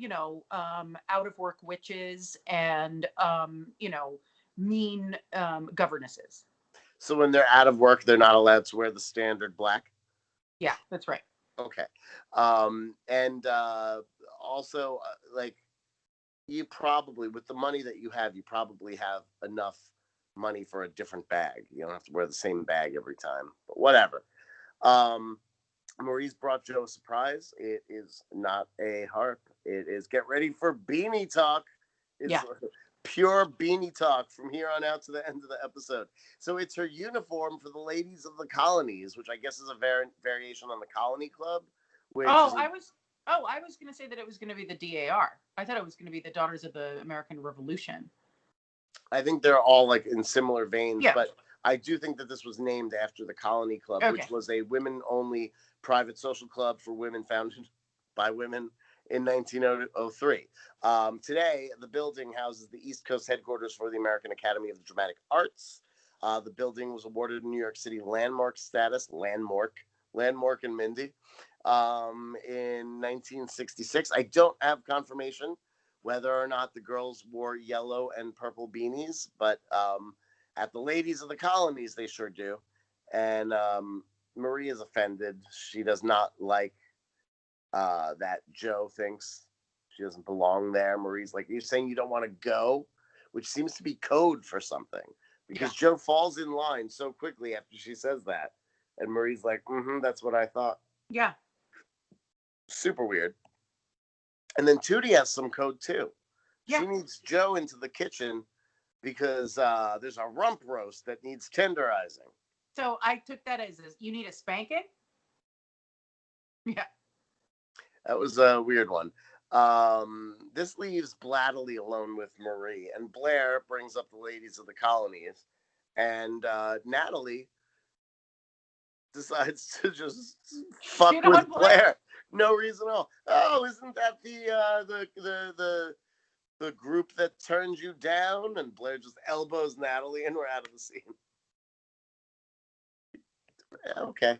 out of work witches and, mean governesses. So when they're out of work, they're not allowed to wear the standard black? Yeah, that's right. Okay. Also, like, you probably, with the money that you probably have enough money for a different bag. You don't have to wear the same bag every time, but whatever. Marie's brought Joe a surprise. It is not a harp. It is, get ready for beanie talk. It's pure beanie talk from here on out to the end of the episode. So it's her uniform for the ladies of the colonies, which I guess is a variation on the Colony Club. I was going to say that it was going to be the DAR. I thought it was going to be the Daughters of the American Revolution. I think they're all like in similar veins, I do think that this was named after the Colony Club, Okay. which was a women-only private social club for women founded by women in 1903. Today, the building houses the East Coast headquarters for the American Academy of the Dramatic Arts. The building was awarded New York City landmark status, landmark and Mindy, in 1966. I don't have confirmation whether or not the girls wore yellow and purple beanies, but at the ladies of the colonies, they sure do. And Marie is offended. She does not like that Joe thinks she doesn't belong there. Marie's like, you're saying you don't want to go, which seems to be code for something, because Joe falls in line so quickly after she says that. And Marie's like, that's what I thought. Yeah. Super weird. And then Tootie has some code too. Yeah. She needs Joe into the kitchen because there's a rump roast that needs tenderizing. So I took that as you need a spanking? Yeah. That was a weird one. This leaves Blatterly alone with Marie, and Blair brings up the ladies of the colonies, and Natalie decides to just fuck with Blair. No reason at all. Oh, isn't that the group that turns you down? And Blair just elbows Natalie, and we're out of the scene. Okay.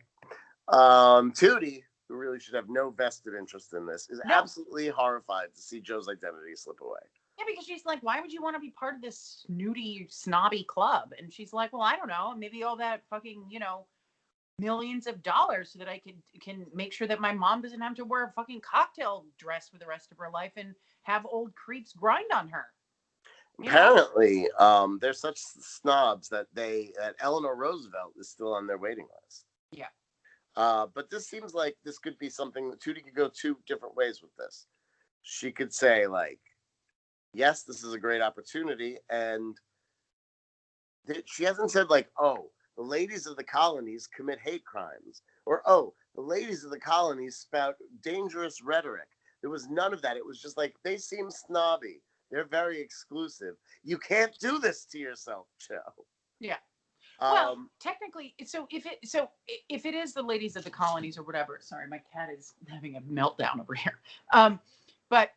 Tootie, who really should have no vested interest in this, is absolutely horrified to see Joe's identity slip away. Yeah, because she's like, why would you want to be part of this snooty, snobby club? And she's like, well, I don't know. Maybe all that fucking, millions of dollars so that I can make sure that my mom doesn't have to wear a fucking cocktail dress for the rest of her life and have old creeps grind on her. Apparently, they're such snobs that Eleanor Roosevelt is still on their waiting list. Yeah. But this seems like this could be something that Tootie could go two different ways with this. She could say, like, yes, this is a great opportunity. And she hasn't said, like, oh, the ladies of the colonies commit hate crimes. Or, oh, the ladies of the colonies spout dangerous rhetoric. There was none of that. It was just like, they seem snobby. They're very exclusive. You can't do this to yourself, Joe. Yeah. Well, technically, so if it is the ladies of the colonies or whatever, sorry, my cat is having a meltdown over here. But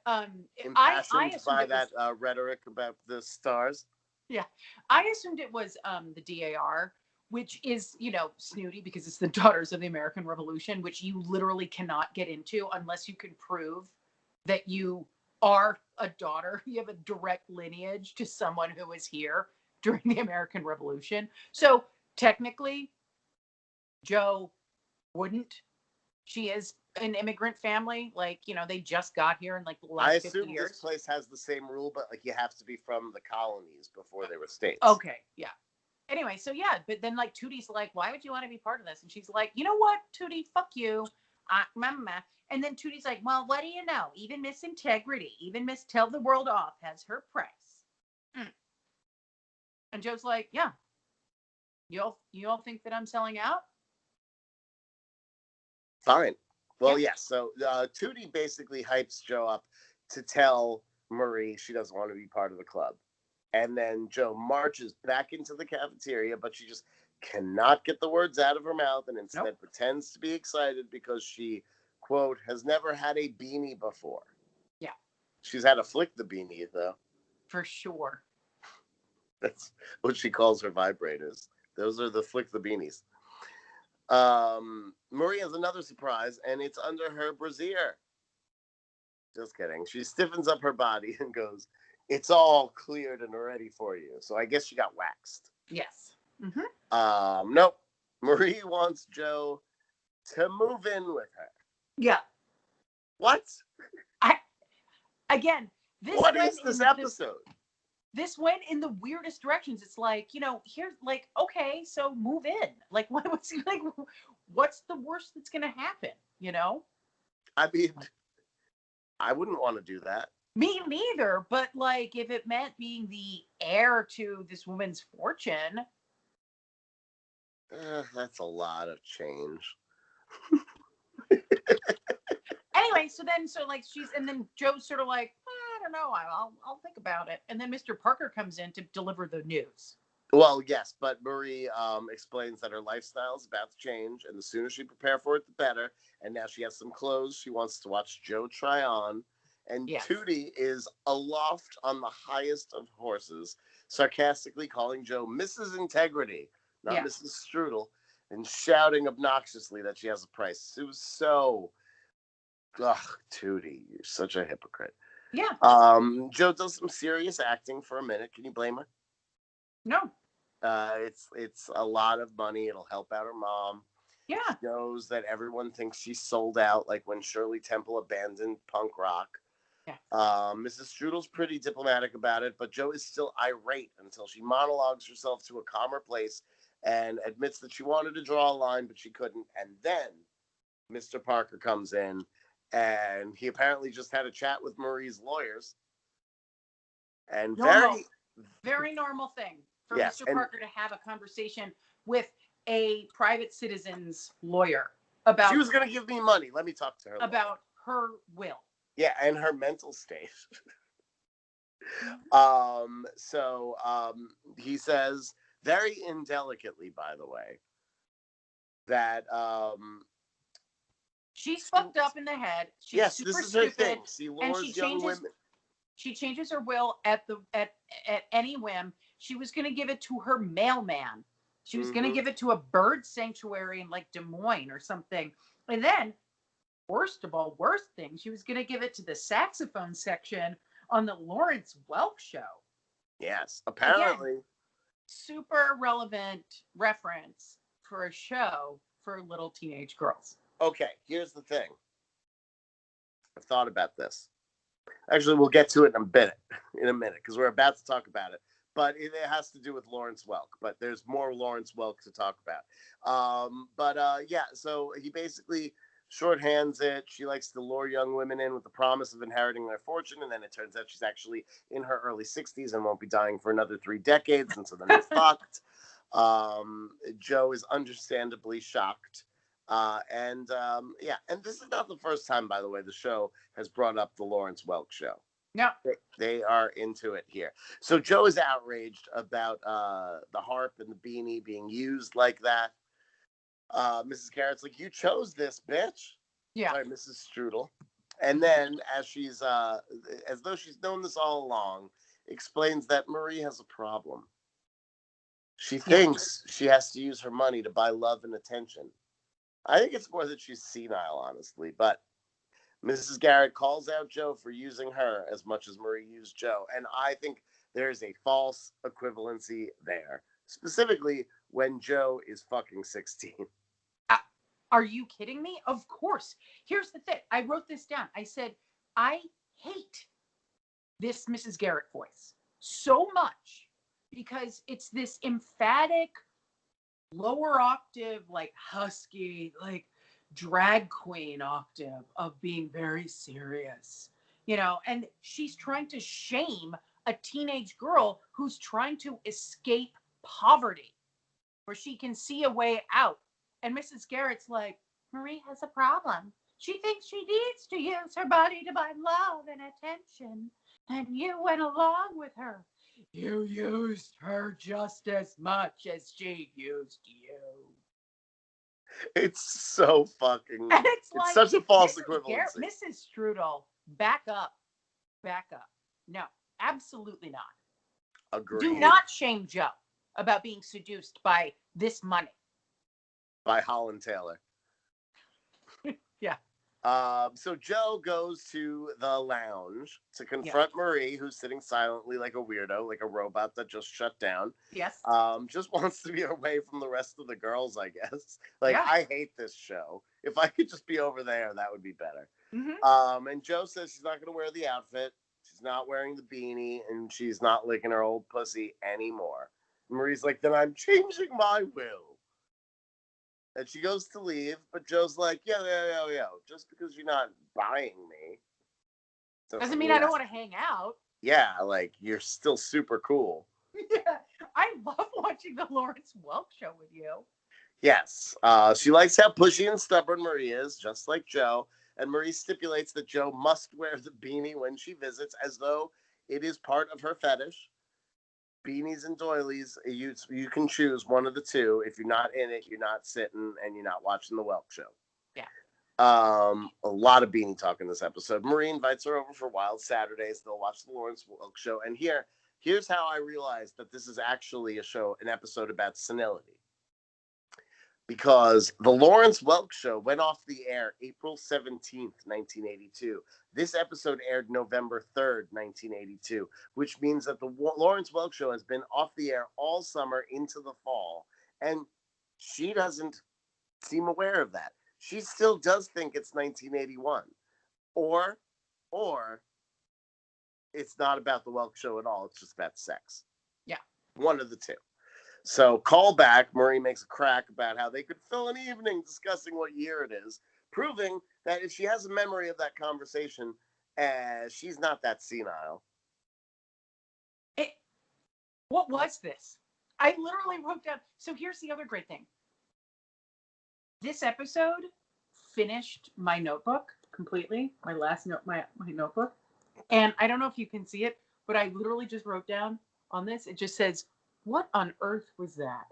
impassioned by that rhetoric about the stars. Yeah, I assumed it was the DAR, which is snooty because it's the Daughters of the American Revolution, which you literally cannot get into unless you can prove that you are a daughter. You have a direct lineage to someone who was here during the American Revolution. So technically, Joe wouldn't. She is an immigrant family. Like, they just got here in like the last 50 years. I assume this place has the same rule, but like you have to be from the colonies before they were states. Okay, yeah. Anyway, so yeah, but then like Tootie's like, why would you want to be part of this? And she's like, you know what, Tootie, fuck you. Mama. And then Tootie's like, well, what do you know? Even Miss Integrity, even Miss Tell the World Off has her price. And Joe's like, yeah. You all think that I'm selling out? Fine. Well, yes. So Tootie basically hypes Joe up to tell Marie she doesn't want to be part of the club. And then Joe marches back into the cafeteria, but she just cannot get the words out of her mouth and instead pretends to be excited because she, quote, has never had a beanie before. Yeah. She's had to flick the beanie, though. For sure. That's what she calls her vibrators. Those are the flick the beanies. Marie has another surprise, and it's under her brassiere. Just kidding. She stiffens up her body and goes, it's all cleared and ready for you. So I guess she got waxed. Yes. Mm-hmm. Nope. Marie wants Joe to move in with her. Yeah. What? What is this episode? This went in the weirdest directions. It's like, here's like, okay, so move in. Like, what's the worst that's going to happen? I mean, I wouldn't want to do that. Me neither. But like, if it meant being the heir to this woman's fortune. That's a lot of change. Anyway, so then Joe's sort of like, I don't know, I'll think about it. And then Mr. Parker comes in to deliver the news. Well, yes, but Marie explains that her lifestyle is about to change, and the sooner she prepare for it, the better. And now she has some clothes she wants to watch Joe try on. And Yes. Tootie is aloft on the highest of horses, sarcastically calling Joe Mrs. Integrity, not Yes. Mrs. Strudel, and shouting obnoxiously that she has a price. It was so... Ugh, Tootie, you're such a hypocrite. Yeah. Joe does some serious acting for a minute. Can you blame her? No. It's a lot of money. It'll help out her mom. Yeah. She knows that everyone thinks she's sold out, like when Shirley Temple abandoned punk rock. Yeah. Mrs. Strudel's pretty diplomatic about it, but Joe is still irate until she monologues herself to a calmer place and admits that she wanted to draw a line, but she couldn't. And then Mr. Parker comes in, and he apparently just had a chat with Marie's lawyers. And very normal thing for yes, Mr. Parker to have a conversation with a private citizen's lawyer about... She was going to give me money. Let me talk to her. About her will. Yeah, and her mental state. He says, very indelicately, by the way, that she's fucked up in the head. She's yes, super this is stupid, her thing. She lures and young women. She changes her will at any whim. She was going to give it to her mailman. She was going to give it to a bird sanctuary in like Des Moines or something. And then, worst thing, she was going to give it to the saxophone section on the Lawrence Welk show. Yes, apparently. Again, super relevant reference for a show for little teenage girls. Okay, here's the thing. I've thought about this. Actually, we'll get to it in a minute, because we're about to talk about it. But it has to do with Lawrence Welk. But there's more Lawrence Welk to talk about. So he basically shorthands it. She likes to lure young women in with the promise of inheriting their fortune, and then it turns out she's actually in her early 60s and won't be dying for another 3 decades, and so then they're fucked. Joe is understandably shocked. And this is not the first time, by the way, the show has brought up the Lawrence Welk show. No. They are into it here. So Joe is outraged about the harp and the beanie being used like that. Mrs. Garrett's like, you chose this, bitch. Yeah. Sorry, Mrs. Strudel. And then, as though she's known this all along, explains that Marie has a problem. She thinks she has to use her money to buy love and attention. I think it's more that she's senile, honestly. But Mrs. Garrett calls out Joe for using her as much as Marie used Joe. And I think there's a false equivalency there. Specifically, when Joe is fucking 16. Are you kidding me? Of course. Here's the thing. I wrote this down. I said, I hate this Mrs. Garrett voice so much because it's this emphatic, lower octave, like husky, like drag queen octave of being very serious, and she's trying to shame a teenage girl who's trying to escape poverty where she can see a way out. And Mrs. Garrett's like, Marie has a problem. She thinks she needs to use her body to buy love and attention. And you went along with her. You used her just as much as she used you. It's so fucking... And it's like, such a false equivalency. Mrs. Strudel, back up. No, absolutely not. Agreed. Do not shame Joe about being seduced by this money. By Holland Taylor. Yeah. So Joe goes to the lounge to confront Marie, who's sitting silently like a weirdo, like a robot that just shut down. Yes. Just wants to be away from the rest of the girls, I guess. I hate this show. If I could just be over there, that would be better. Mm-hmm. And Joe says she's not going to wear the outfit. She's not wearing the beanie, and she's not licking her old pussy anymore. Marie's like, then I'm changing my will. And she goes to leave, but Joe's like, yo, just because you're not buying me doesn't mean I don't want to hang out. Yeah, like, you're still super cool. Yeah, I love watching the Lawrence Welk show with you. Yes. She likes how pushy and stubborn Marie is, just like Joe. And Marie stipulates that Joe must wear the beanie when she visits, as though it is part of her fetish. beanies and doilies. You can choose one of the two. If you're not in it, you're not sitting, and you're not watching the Welk Show. Yeah. A lot of beanie talk in this episode. Marie invites her over for Wild Saturdays. They'll watch the Lawrence Welk Show, and here's how I realized that this is actually an episode about senility. Because the Lawrence Welk Show went off the air April 17th, 1982. This episode aired November 3rd, 1982, which means that the Lawrence Welk Show has been off the air all summer into the fall, and she doesn't seem aware of that. She still does think it's 1981. Or it's not about the Welk Show at all. It's just about sex. Yeah. One of the two. So, call back. Marie makes a crack about how they could fill an evening discussing what year it is, proving that if she has a memory of that conversation, she's not that senile. What was this? I literally wrote down. So here's the other great thing. This episode finished my notebook completely. My last note, my notebook, and I don't know if you can see it, but I literally just wrote down on this. It just says, "What on earth was that?"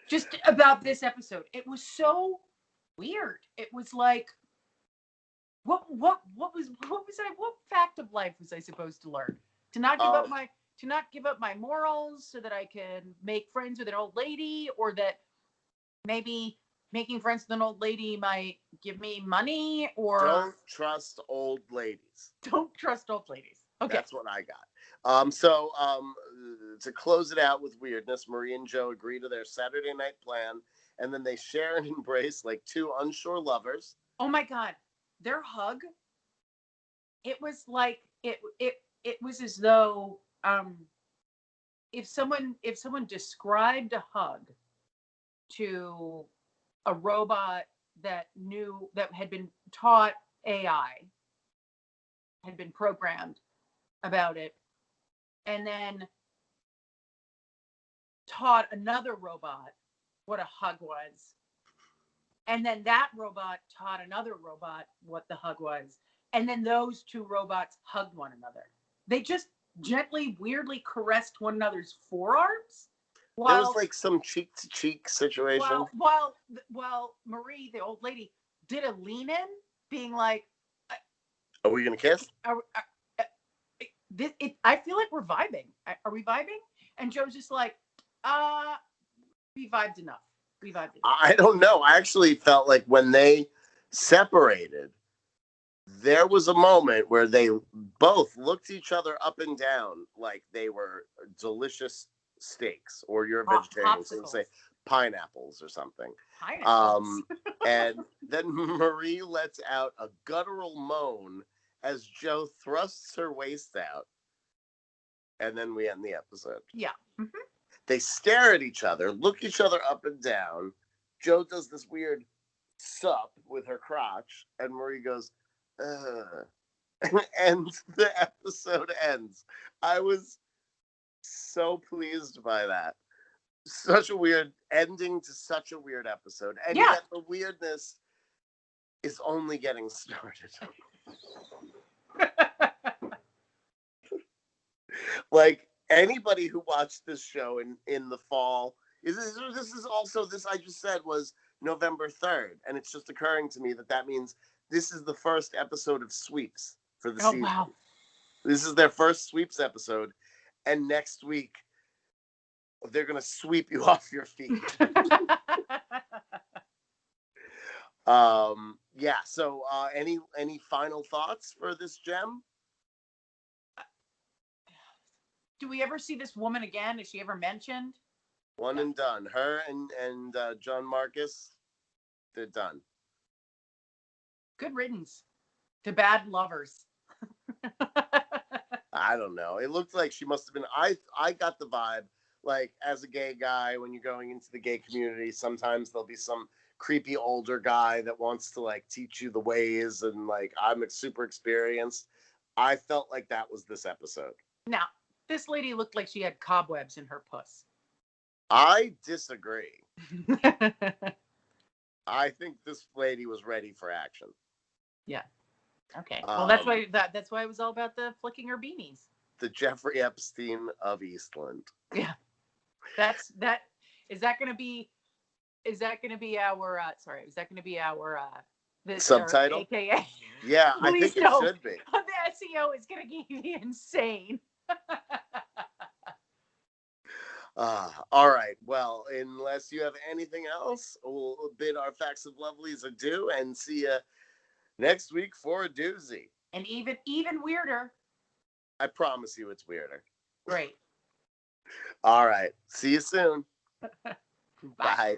Just about this episode. It was so weird. It was like, what fact of life was I supposed to learn? To not give up my morals so that I can make friends with an old lady, or that maybe making friends with an old lady might give me money, or don't trust old ladies. Don't trust old ladies. Okay. That's what I got. So to close it out with weirdness, Marie and Joe agree to their Saturday night plan, and then they share an embrace like two unsure lovers. Oh my God. Their hug. It was like it was as though if someone described a hug to a robot that had been taught AI, had been programmed about it, and then taught another robot what a hug was, and then that robot taught another robot what the hug was, and then those two robots hugged one another. They just gently, weirdly caressed one another's forearms. There was like some cheek-to-cheek situation. While Marie, the old lady, did a lean-in, being like, "Are we gonna kiss?" I feel like we're vibing. Are we vibing? And Joe's just like, we vibed enough. I don't know. I actually felt like when they separated, there was a moment where they both looked each other up and down like they were delicious steaks, or you're a vegetarian, so say pineapples or something. Pineapples. And then Marie lets out a guttural moan as Joe thrusts her waist out, and then we end the episode. Yeah. Mm-hmm. They stare at each other, look each other up and down. Joe does this weird sup with her crotch, and Marie goes, and the episode ends. I was so pleased by that. Such a weird ending to such a weird episode. And yet the weirdness is only getting started. Like, anybody who watched this show in the fall, this is also, this I just said was November 3rd, and it's just occurring to me that means this is the first episode of Sweeps for the season. Wow. This is their first Sweeps episode, and next week they're going to sweep you off your feet. Yeah, so any final thoughts for this gem? Do we ever see this woman again? Is she ever mentioned? One and done. Her and John Marcus, they're done. Good riddance to bad lovers. I don't know. It looked like she must have been. I got the vibe, like, as a gay guy, when you're going into the gay community, sometimes there'll be some creepy older guy that wants to like teach you the ways, and like, I'm super experienced. I felt like that was this episode. Now, this lady looked like she had cobwebs in her puss. I disagree. I think this lady was ready for action. Yeah. Okay. Well, that's why it was all about the flicking her beanies. the Jeffrey Epstein of Eastland. Yeah. That is that going to be our visitor, Subtitle? aka Yeah, I please think it don't. should be. The SEO is going to be insane. All right. Well, unless you have anything else, we'll bid our Facts of Lovelies adieu and see you next week for a doozy. And even weirder. I promise you it's weirder. Great. All right. See you soon. Bye. Bye.